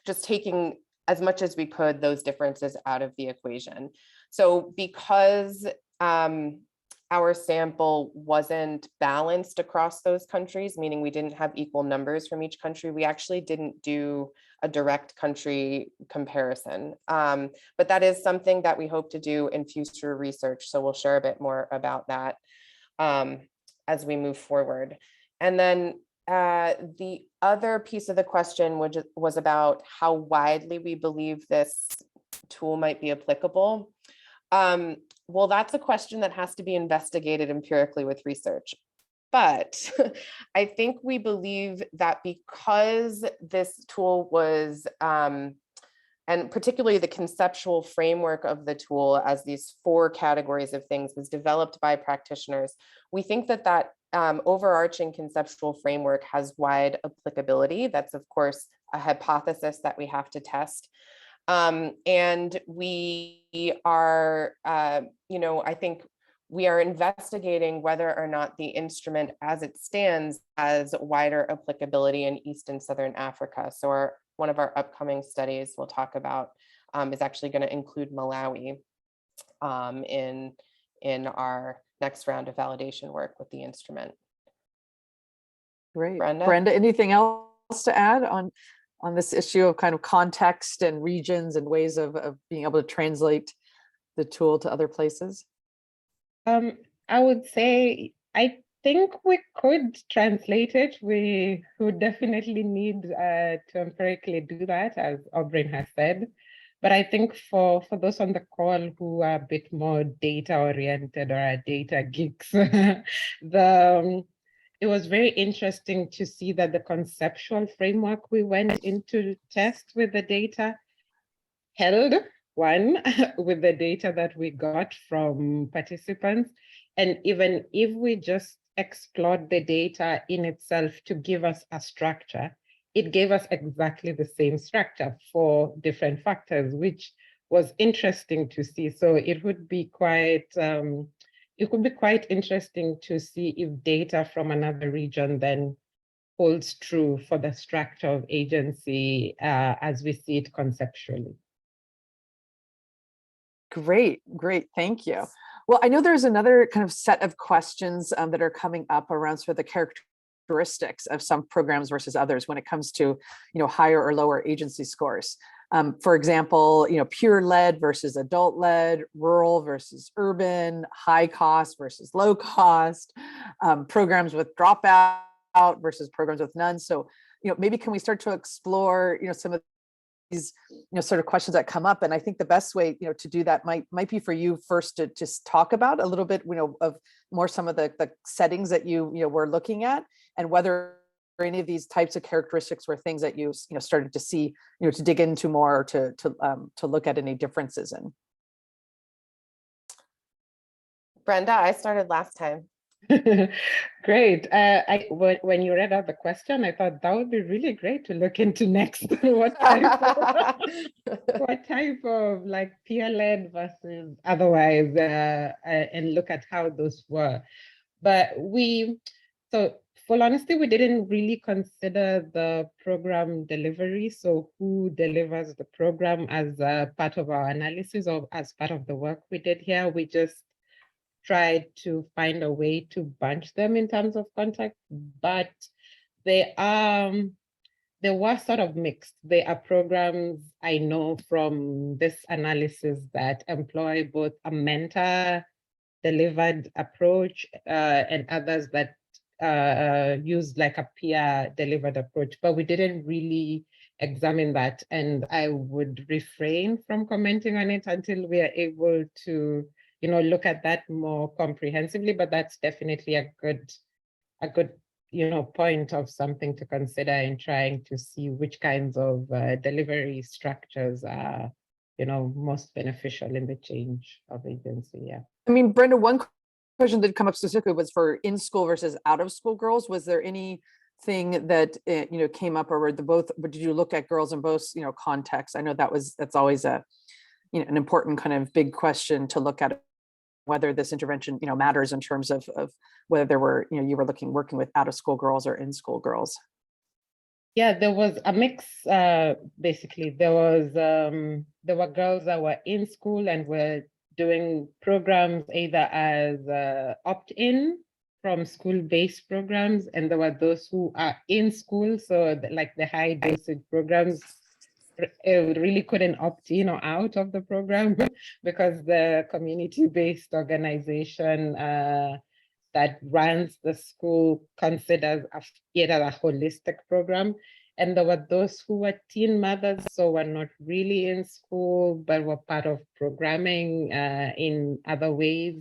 just taking as much as we could those differences out of the equation. So because our sample wasn't balanced across those countries, meaning we didn't have equal numbers from each country, we actually didn't do a direct country comparison. But that is something that we hope to do in future research. So we'll share a bit more about that as we move forward. And then the other piece of the question was about how widely we believe this tool might be applicable. Well, that's a question that has to be investigated empirically with research. But I think we believe that because this tool was, and particularly the conceptual framework of the tool as these 4 categories of things was developed by practitioners, we think that that overarching conceptual framework has wide applicability. That's, of course, a hypothesis that we have to test. And we are, I think we are investigating whether or not the instrument as it stands has wider applicability in East and Southern Africa. So one of our upcoming studies we'll talk about is actually going to include Malawi in our next round of validation work with the instrument. Great. Brenda? Brenda, anything else to add on this issue of kind of context and regions and ways of being able to translate the tool to other places? I would say, I think we could translate it. We would definitely need to empirically do that, as Aubrey has said. But I think for those on the call who are a bit more data oriented or are data geeks, it was very interesting to see that the conceptual framework we went into test with the data held one with the data that we got from participants. And even if we just explored the data in itself to give us a structure, it gave us exactly the same structure for different factors, which was interesting to see. So it would be quite, it could be quite interesting to see if data from another region then holds true for the structure of agency as we see it conceptually. Great, thank you. Well, I know there's another kind of set of questions that are coming up around sort of the characteristics of some programs versus others when it comes to, higher or lower agency scores. For example, peer led versus adult led, rural versus urban, high cost versus low cost, programs with dropout versus programs with none. So, maybe can we start to explore, some of these sort of questions that come up, and I think the best way to do that might be for you first to just talk about a little bit of more some of the settings that you were looking at, and whether any of these types of characteristics were things that you started to see to dig into more, or to look at any differences in. Brenda, I started last time. Great. When you read out the question, I thought that would be really great to look into next. what type of like peer-led versus otherwise, and look at how those were. But so full honesty, we didn't really consider the program delivery. So who delivers the program as a part of our analysis or as part of the work we did here. We just tried to find a way to bunch them in terms of context, but they were sort of mixed. There are programs I know from this analysis that employ both a mentor delivered approach and others that use like a peer delivered approach, but we didn't really examine that. And I would refrain from commenting on it until we are able to look at that more comprehensively, but that's definitely a good point of something to consider in trying to see which kinds of delivery structures are most beneficial in the change of agency. Yeah. I mean, Brenda, one question that come up specifically was for in-school versus out-of-school girls. Was there anything that came up, or were did you look at girls in both contexts? I know that's always an important kind of big question to look at, whether this intervention matters in terms of whether there were you were working with out-of-school girls or in-school girls. Yeah, there was a mix. Basically, there were girls that were in school and were doing programs either as opt-in from school-based programs, and there were those who are in school, so like the high dosage programs really couldn't opt in or out of the program because the community-based organization that runs the school considers it as a holistic program. And there were those who were teen mothers, so were not really in school, but were part of programming in other ways.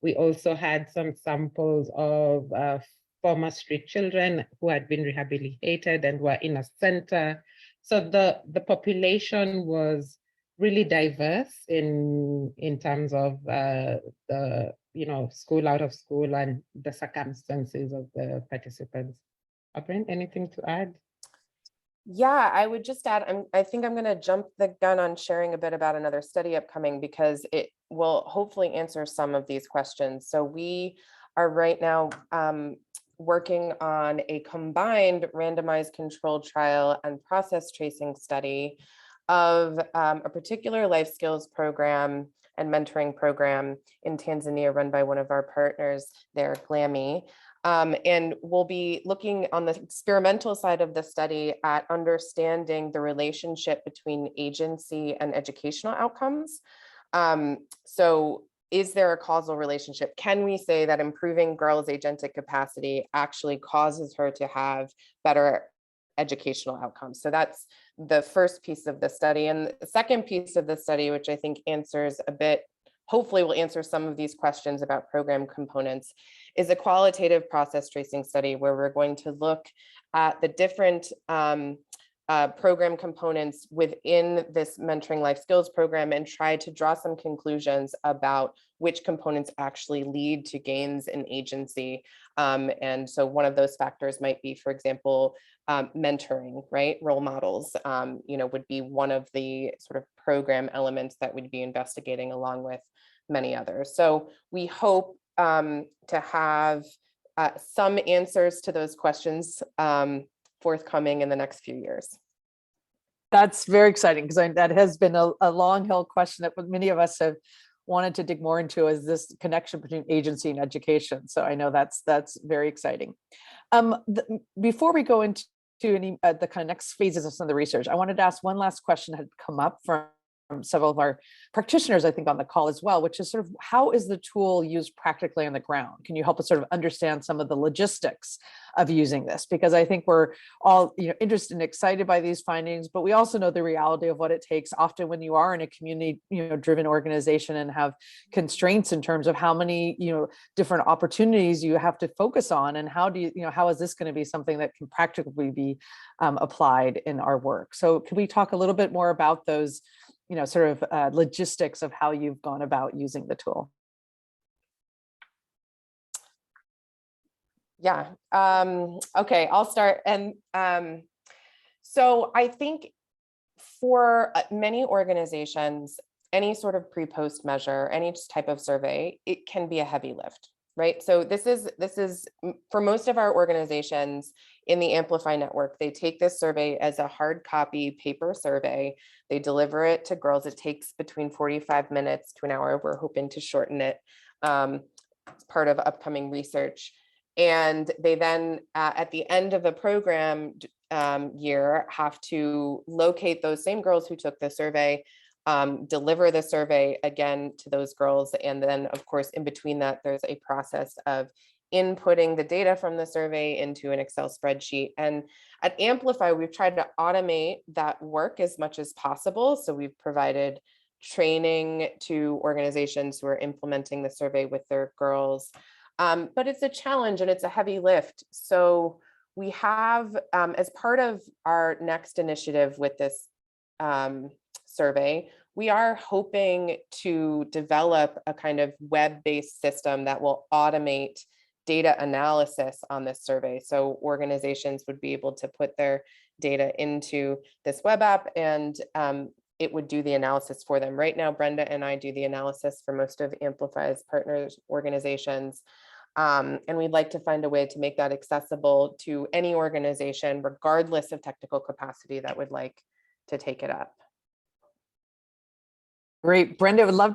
We also had some samples of former street children who had been rehabilitated and were in a center. So the population was really diverse in terms of the school, out of school, and the circumstances of the participants. Brent, anything to add? Yeah, I would just add, I think I'm going to jump the gun on sharing a bit about another study upcoming because it will hopefully answer some of these questions. So we are right now working on a combined randomized controlled trial and process tracing study of a particular life skills program and mentoring program in Tanzania run by one of our partners there, GLAMI. And we'll be looking on the experimental side of the study at understanding the relationship between agency and educational outcomes. So is there a causal relationship? Can we say that improving girls' agentic capacity actually causes her to have better educational outcomes? So that's the first piece of the study. And the second piece of the study, which I think answers a bit, hopefully will answer some of these questions about program components, is a qualitative process tracing study where we're going to look at the different program components within this mentoring life skills program and try to draw some conclusions about which components actually lead to gains in agency. And so one of those factors might be, for example, mentoring, right? Role models, would be one of the sort of program elements that we'd be investigating along with many others. So we hope to have some answers to those questions forthcoming in the next few years. That's very exciting because that has been a long-held question that many of us have wanted to dig more into, is this connection between agency and education. So I know that's very exciting. Before we go into any the kind of next phases of some of the research, I wanted to ask one last question that had come up from several of our practitioners, I think, on the call as well, which is sort of how is the tool used practically on the ground? Can you help us sort of understand some of the logistics of using this? Because I think we're all interested and excited by these findings, but we also know the reality of what it takes often when you are in a community driven organization and have constraints in terms of how many different opportunities you have to focus on, and how do you how is this going to be something that can practically be applied in our work? So can we talk a little bit more about those sort of logistics of how you've gone about using the tool? Yeah. Okay, I'll start. And so I think for many organizations, any sort of pre-post measure, any type of survey, it can be a heavy lift, right? So this is for most of our organizations in the Amplify network, they take this survey as a hard copy paper survey. They deliver it to girls. It takes between 45 minutes to an hour. We're hoping to shorten it as part of upcoming research. And they then, at the end of the program year, have to locate those same girls who took the survey, deliver the survey again to those girls. And then, of course, in between that, there's a process of inputting the data from the survey into an Excel spreadsheet. And at Amplify, we've tried to automate that work as much as possible. So we've provided training to organizations who are implementing the survey with their girls. But it's a challenge and it's a heavy lift. So we have, as part of our next initiative with this survey, we are hoping to develop a kind of web-based system that will automate data analysis on this survey. So organizations would be able to put their data into this web app and it would do the analysis for them. Right now, Brenda and I do the analysis for most of Amplify's partners organizations. And we'd like to find a way to make that accessible to any organization, regardless of technical capacity, that would like to take it up. Great. Brenda, I would love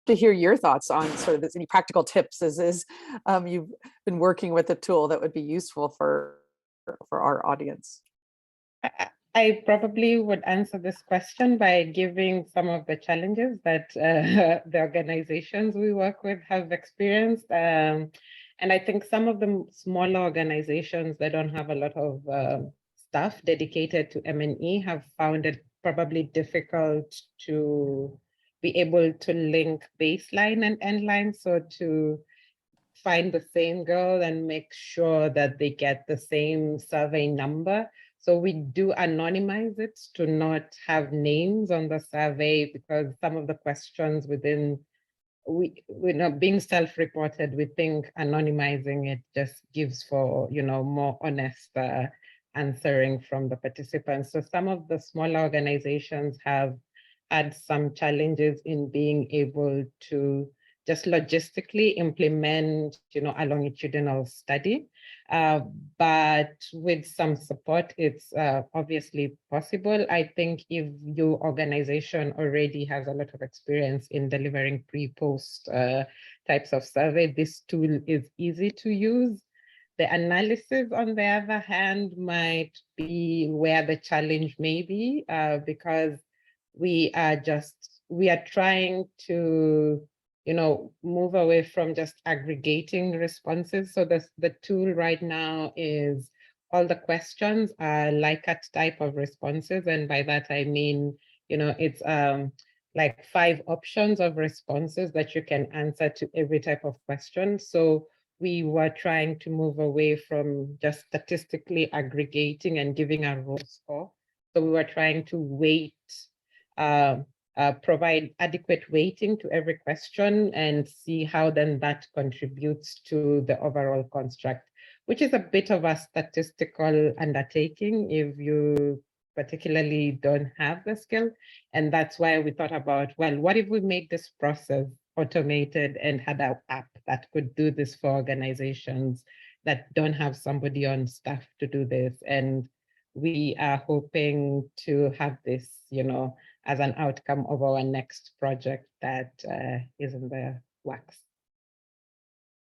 to hear your thoughts on sort of this, any practical tips as you've been working with the tool that would be useful for our audience. I probably would answer this question by giving some of the challenges that the organizations we work with have experienced. And I think some of the smaller organizations that don't have a lot of staff dedicated to M&E have found it probably difficult to be able to link baseline and endline. So to find the same girl and make sure that they get the same survey number. So we do anonymize it to not have names on the survey, because some of the questions within, we're not being self-reported, we think anonymizing it just gives for, more honest answering from the participants. So some of the smaller organizations have had some challenges in being able to just logistically implement, a longitudinal study. But with some support, it's obviously possible. I think if your organization already has a lot of experience in delivering pre-post types of survey, this tool is easy to use. The analysis, on the other hand, might be where the challenge may be, because we are trying to, move away from just aggregating responses. So the tool right now is all the questions are Likert type of responses. And by that, I mean, it's like 5 options of responses that you can answer to every type of question. So we were trying to move away from just statistically aggregating and giving a raw score. So we were trying to provide adequate weighting to every question and see how then that contributes to the overall construct, which is a bit of a statistical undertaking if you particularly don't have the skill. And that's why we thought about, well, what if we made this process automated and had an app that could do this for organizations that don't have somebody on staff to do this? And we are hoping to have this, as an outcome of our next project that is in the works.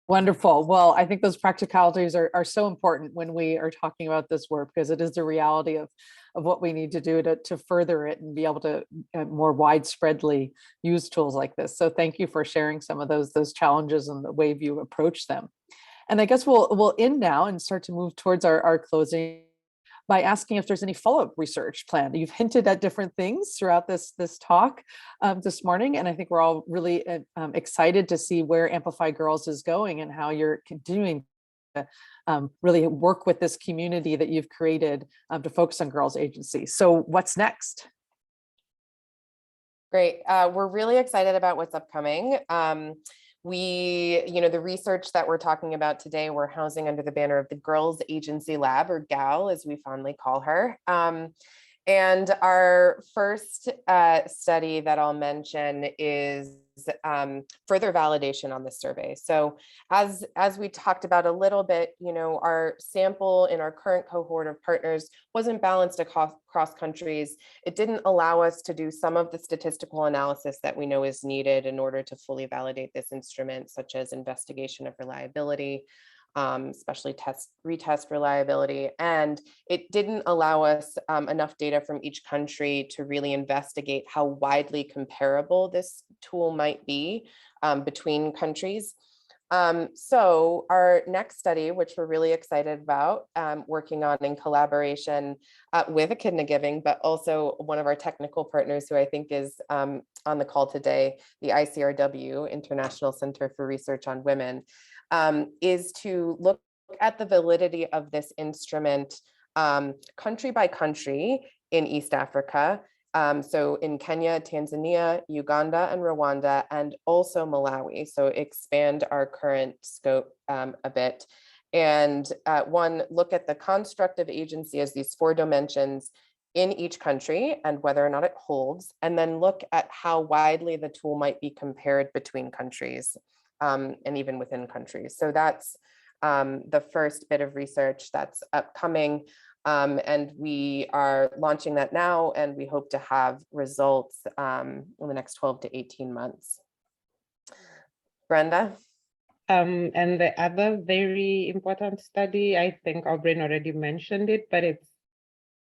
Wonderful. Well, I think those practicalities are so important when we are talking about this work, because it is the reality of what we need to do to further it and be able to more widespreadly use tools like this. So thank you for sharing some of those challenges and the way you approach them. And I guess we'll end now and start to move towards our closing by asking if there's any follow-up research planned. You've hinted at different things throughout this talk this morning, and I think we're all really excited to see where Amplify Girls is going and how you're continuing to really work with this community that you've created to focus on girls' agency. So what's next? Great. We're really excited about what's upcoming. The research that we're talking about today, we're housing under the banner of the Girls Agency Lab, or GAL, as we fondly call her. And our first study that I'll mention is further validation on this survey. So as we talked about a little bit, our sample in our current cohort of partners wasn't balanced across countries. It didn't allow us to do some of the statistical analysis that we know is needed in order to fully validate this instrument, such as investigation of reliability, especially retest reliability. And it didn't allow us enough data from each country to really investigate how widely comparable this tool might be between countries. So our next study, which we're really excited about, working on in collaboration with Echidna Giving, but also one of our technical partners who I think is on the call today, the ICRW, International Center for Research on Women, is to look at the validity of this instrument country by country in East Africa. So in Kenya, Tanzania, Uganda, and Rwanda, and also Malawi. So expand our current scope a bit. And look at the construct of agency as these 4 dimensions in each country and whether or not it holds, and then look at how widely the tool might be compared between countries and even within countries. So that's the first bit of research that's upcoming. And we are launching that now, and we hope to have results in the next 12 to 18 months. Brenda? And the other very important study, I think Aubrey already mentioned it, but it's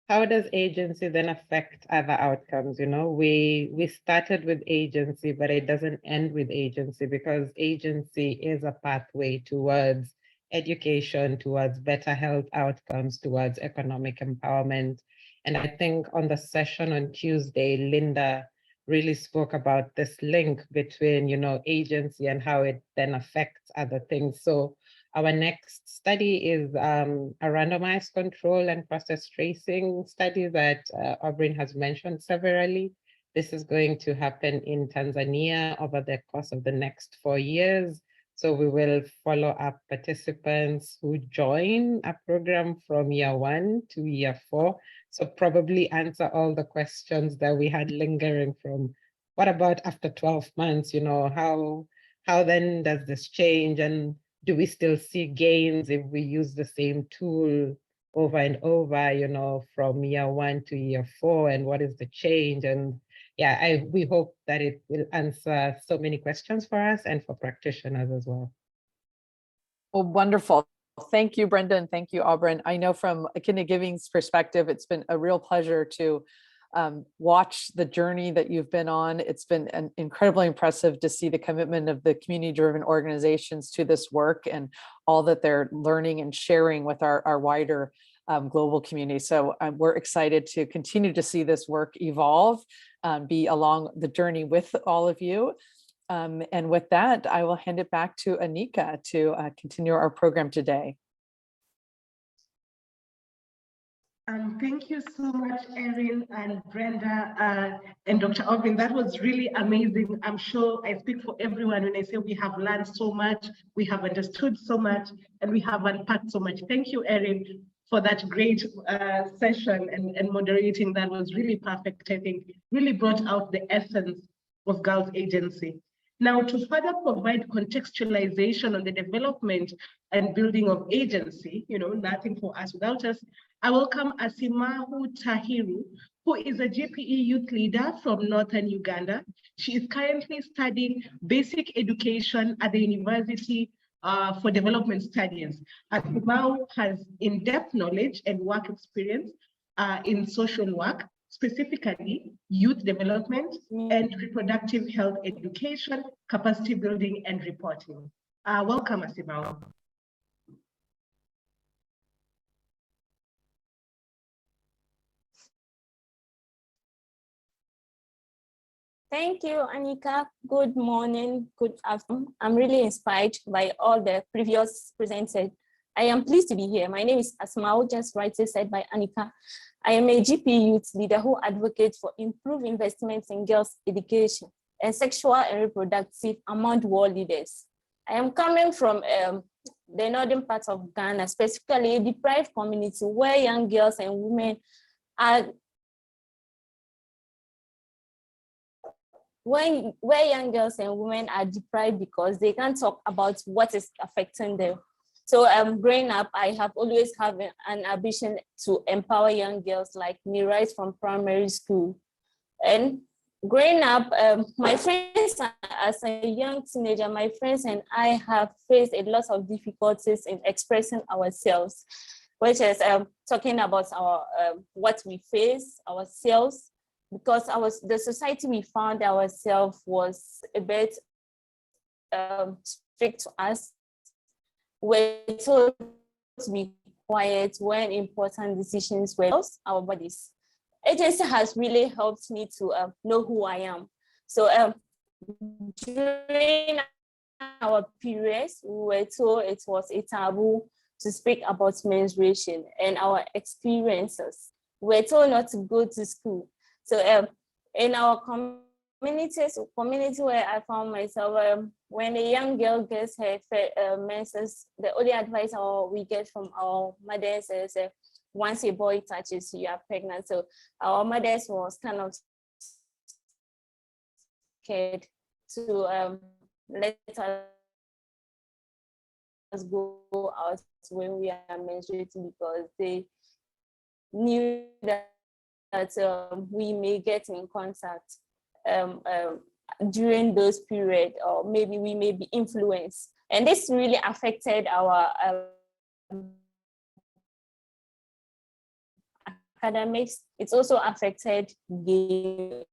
how does agency then affect other outcomes? We started with agency, but it doesn't end with agency, because agency is a pathway towards education, towards better health outcomes, towards economic empowerment. And I think on the session on Tuesday, Linda really spoke about this link between, agency and how it then affects other things. So our next study is a randomized control and process tracing study that Aubrey has mentioned severally. This is going to happen in Tanzania over the course of the next 4 years. So we will follow up participants who join a program from year 1 to year 4. So probably answer all the questions that we had lingering from what about after 12 months, how then does this change? And do we still see gains if we use the same tool over and over, from year 1 to year 4, and what is the change? And yeah, we hope that it will answer so many questions for us and for practitioners as well. Well, wonderful. Thank you, Brenda, and thank you, Aubrey. I know from a Kidney Giving's perspective, it's been a real pleasure to watch the journey that you've been on. It's been incredibly impressive to see the commitment of the community-driven organizations to this work and all that they're learning and sharing with our wider global community. So we're excited to continue to see this work evolve, be along the journey with all of you. And with that, I will hand it back to Anika to continue our program today. Thank you so much, Erin and Brenda and Dr. Aubrey. That was really amazing. I'm sure I speak for everyone when I say we have learned so much, we have understood so much, and we have unpacked so much. Thank you, Erin, for that great session and moderating. That was really perfect, I think. Really brought out the essence of Girls Agency. Now, to further provide contextualization on the development and building of agency, nothing for us without us, I welcome Asimahu Tahiru, who is a GPE youth leader from Northern Uganda. She is currently studying basic education at the University for Development Studies. Asimahu has in-depth knowledge and work experience in social work, specifically youth development and reproductive health education, capacity building, and reporting. Welcome, Asimahu. Thank you, Anika. Good morning, good afternoon. I'm really inspired by all the previous presented. I am pleased to be here. My name is Asmao, just rightly said by Anika. I am a GP youth leader who advocates for improved investments in girls' education and sexual and reproductive among world leaders. I am coming from the northern part of Ghana, specifically a deprived community where young girls and women are where young girls and women are deprived because they can't talk about what is affecting them. So growing up, I have always had an ambition to empower young girls like me right from primary school. And growing up, my friends, as a young teenager, my friends and I have faced a lot of difficulties in expressing ourselves, which is talking about our what we face, ourselves, because the society we found ourselves was a bit strict to us. We're told to be quiet when important decisions were our bodies. Agency has really helped me to know who I am. So during our periods, we were told it was a taboo to speak about menstruation and our experiences. We were told not to go to school. So in our community where I found myself, when a young girl gets her menses, the only advice we get from our mothers is once a boy touches you, are pregnant. So our mothers was kind of scared to let us go out when we are menstruating because they knew that we may get in contact during those periods, or maybe we may be influenced. And this really affected our academics. It's also affected games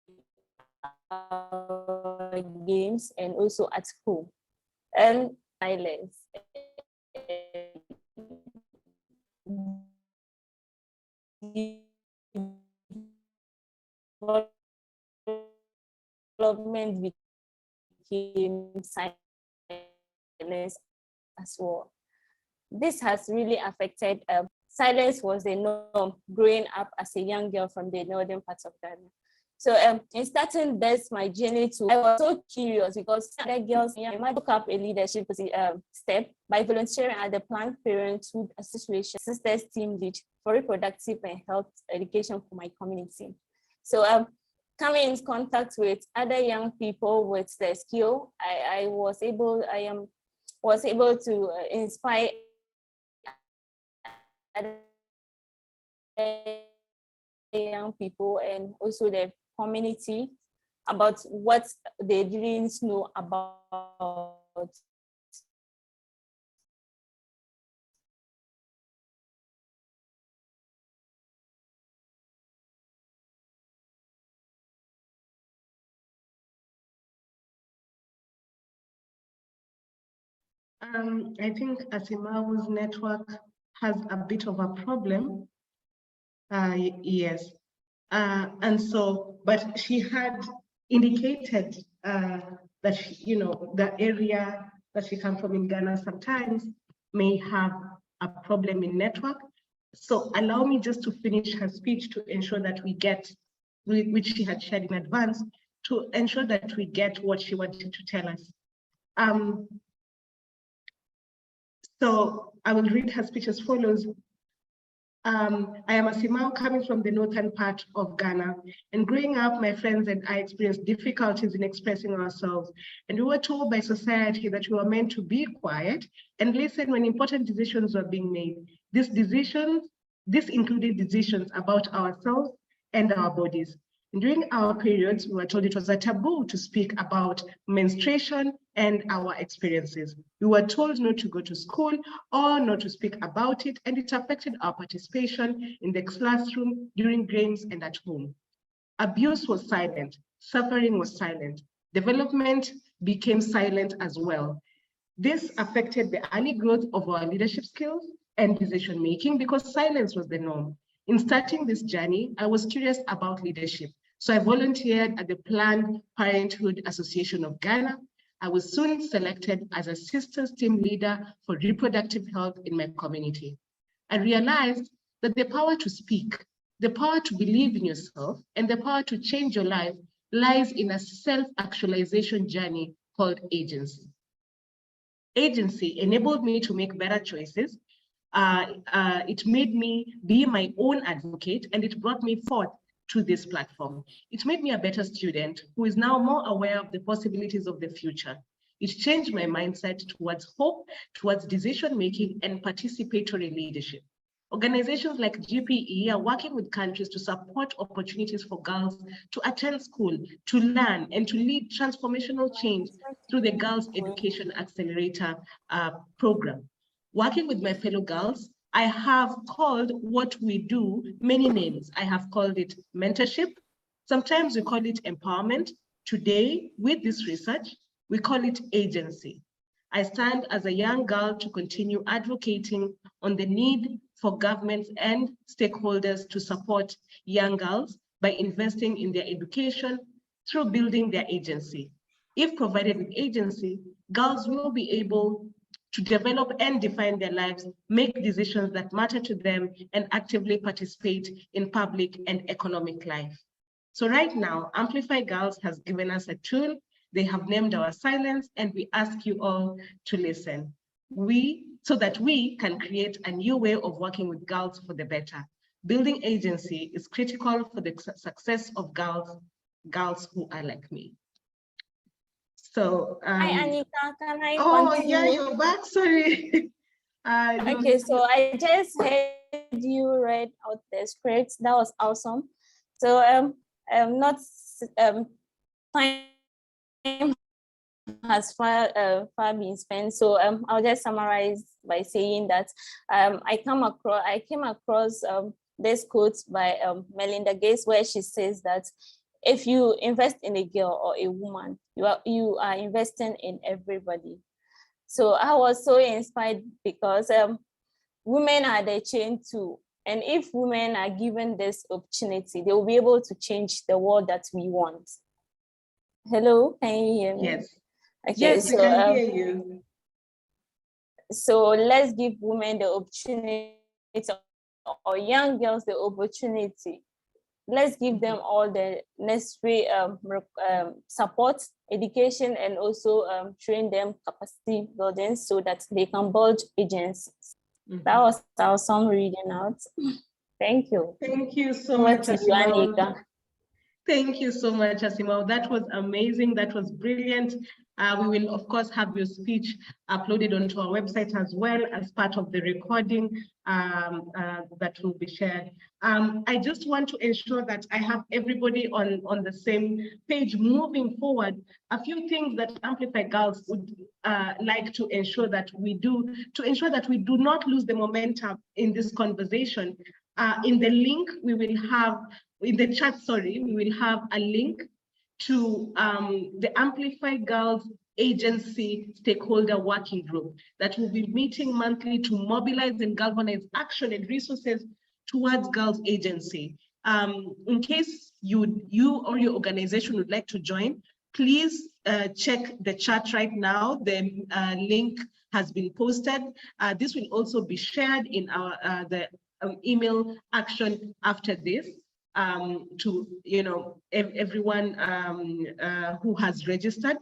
and at school. And silence. development became silence as well. This has really affected, silence was the norm growing up as a young girl from the northern parts of Ghana. So in starting this, my journey I was so curious because other girls, I took up a leadership step by volunteering at the Planned Parenthood Association Sisters Team Lead for Reproductive and Health Education for my community. So coming in contact with other young people with the skill, I was able to inspire other young people and also the community about what they didn't know about. I think Asimau's network has a bit of a problem. Yes. And so, but she had indicated that, the area that she comes from in Ghana sometimes may have a problem in network. So allow me just to finish her speech to ensure that we get, which she had shared in advance, to ensure that we get what she wanted to tell us. So I will read her speech as follows. I am a Simao coming from the northern part of Ghana. And growing up, my friends and I experienced difficulties in expressing ourselves. And we were told by society that we were meant to be quiet and listen when important decisions were being made. This included decisions about ourselves and our bodies. And during our periods, we were told it was a taboo to speak about menstruation and our experiences. We were told not to go to school or not to speak about it, and it affected our participation in the classroom, during games, and at home. Abuse was silent, suffering was silent, development became silent as well. This affected the early growth of our leadership skills and decision-making because silence was the norm. In starting this journey, I was curious about leadership. So I volunteered at the Planned Parenthood Association of Ghana. I was soon selected as a sisters team leader for reproductive health in my community. I realized that the power to speak, the power to believe in yourself, and the power to change your life lies in a self-actualization journey called agency. Agency enabled me to make better choices. It made me be my own advocate, and it brought me forth to this platform. It made me a better student who is now more aware of the possibilities of the future. It changed my mindset towards hope, towards decision-making and participatory leadership. Organizations like GPE are working with countries to support opportunities for girls to attend school, to learn, and to lead transformational change through the Girls Education Accelerator program. Working with my fellow girls, I have called what we do many names. I have called it mentorship. Sometimes we call it empowerment. Today, with this research, we call it agency. I stand as a young girl to continue advocating on the need for governments and stakeholders to support young girls by investing in their education through building their agency. If provided with agency, girls will be able to develop and define their lives, make decisions that matter to them, and actively participate in public and economic life. So right now, Amplify Girls has given us a tool. They have named our silence, and we ask you all to listen. So that we can create a new way of working with girls for the better. Building agency is critical for the success of girls who are like me. So, Hi, Anika, can I oh, continue? yeah, you're back, sorry. Okay, so I just heard you read out the script. That was awesome. So time has far been spent. So I'll just summarize by saying that I came across this quote by Melinda Gates, where she says that if you invest in a girl or a woman, you are investing in everybody. So I was so inspired because women are the chain too. And if women are given this opportunity, they will be able to change the world that we want. Hello, can you hear me? Yes. Okay, Yes, we can hear you. so let's give women the opportunity, or young girls the opportunity. Let's give them all the necessary support, education, and also train them capacity building so that they can build agencies. That was our song reading out. Thank you. Thank you so Over much, to you, Asimao. Anika. Thank you so much, Asimao. That was amazing. That was brilliant. We will, of course, have your speech uploaded onto our website as well as part of the recording that will be shared. I just want to ensure that I have everybody on the same page moving forward. A few things that Amplify Girls would like to ensure that we do, to ensure that we do not lose the momentum in this conversation. In the link, we will have, in the chat, sorry, we will have a link to the Amplify Girls Agency Stakeholder Working Group that will be meeting monthly to mobilize and galvanize action and resources towards Girls Agency. In case you or your organization would like to join, please check the chat right now. The link has been posted. This will also be shared in our email action after this. To everyone who has registered.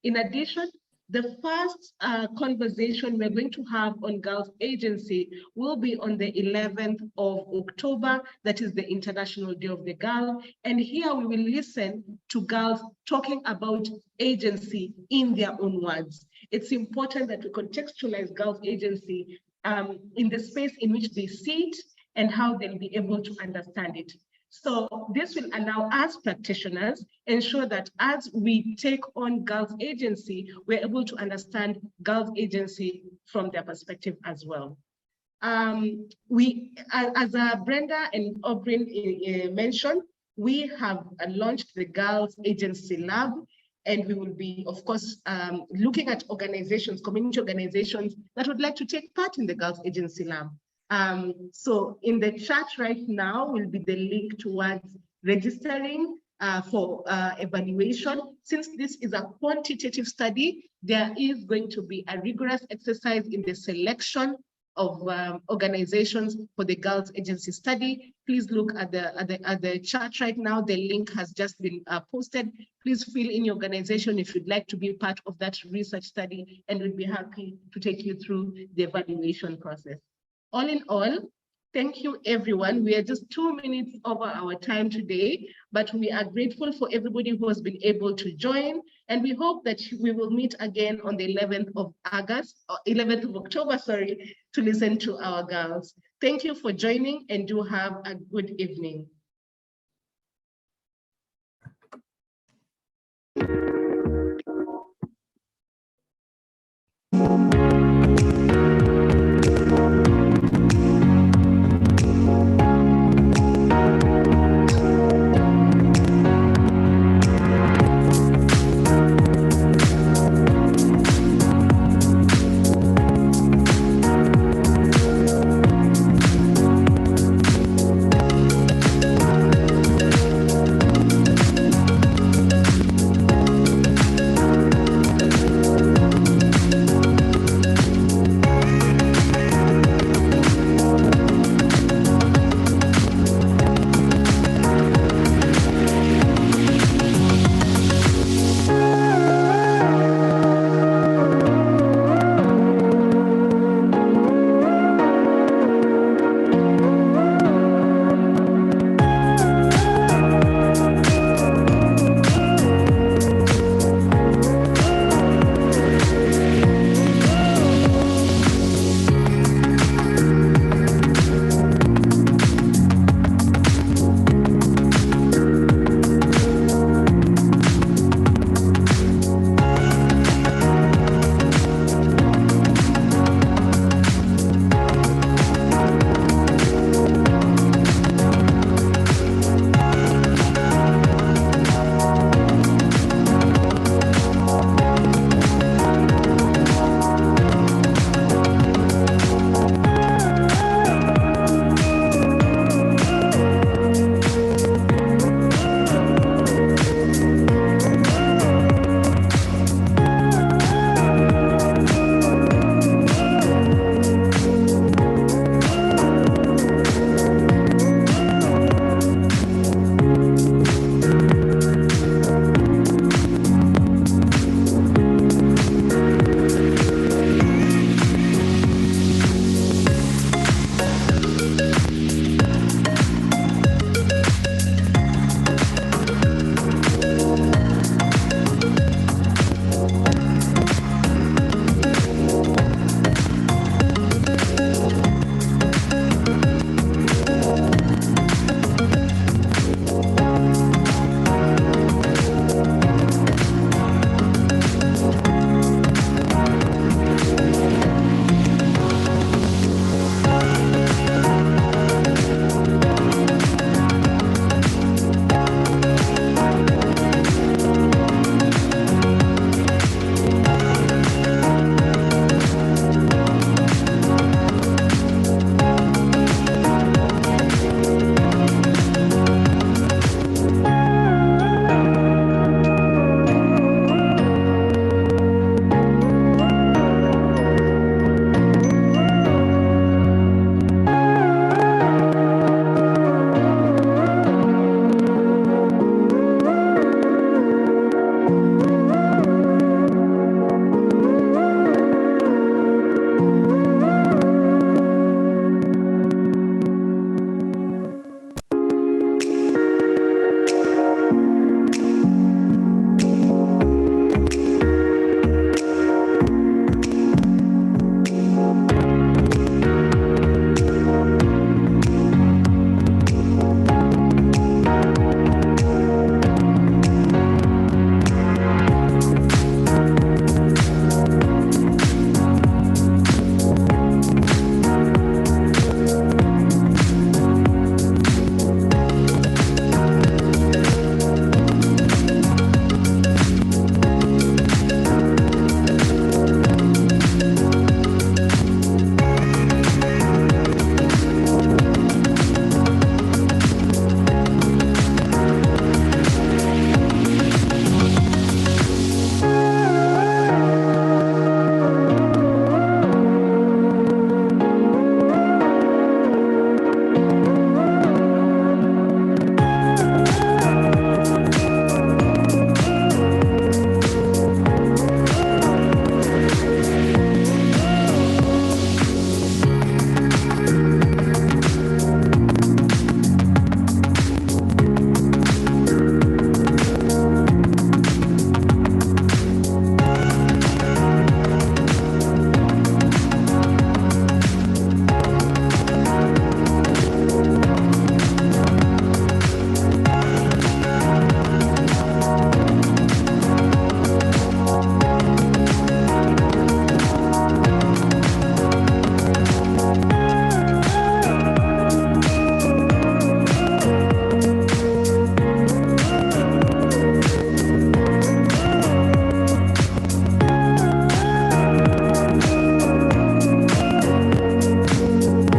In addition, the first conversation we're going to have on Girls Agency will be on the 11th of October. That is the International Day of the Girl. And here we will listen to girls talking about agency in their own words. It's important that we contextualize Girls Agency in the space in which they see it and how they'll be able to understand it. So this will allow us practitioners ensure that as we take on Girls Agency, we're able to understand Girls Agency from their perspective as well. As Brenda and Obryn mentioned, we have launched the Girls Agency Lab, and we will be, of course, looking at organizations, community organizations that would like to take part in the Girls Agency Lab. So in the chat right now will be the link towards registering for evaluation. Since this is a quantitative study, there is going to be a rigorous exercise in the selection of organizations for the Girls Agency study. Please look at the chat right now. The link has just been posted. Please fill in your organization if you'd like to be part of that research study, and we'd be happy to take you through the evaluation process. All in all, thank you, everyone. We are just 2 minutes over our time today, but we are grateful for everybody who has been able to join. And we hope that we will meet again on the 11th of October, sorry, to listen to our girls. Thank you for joining, and do have a good evening.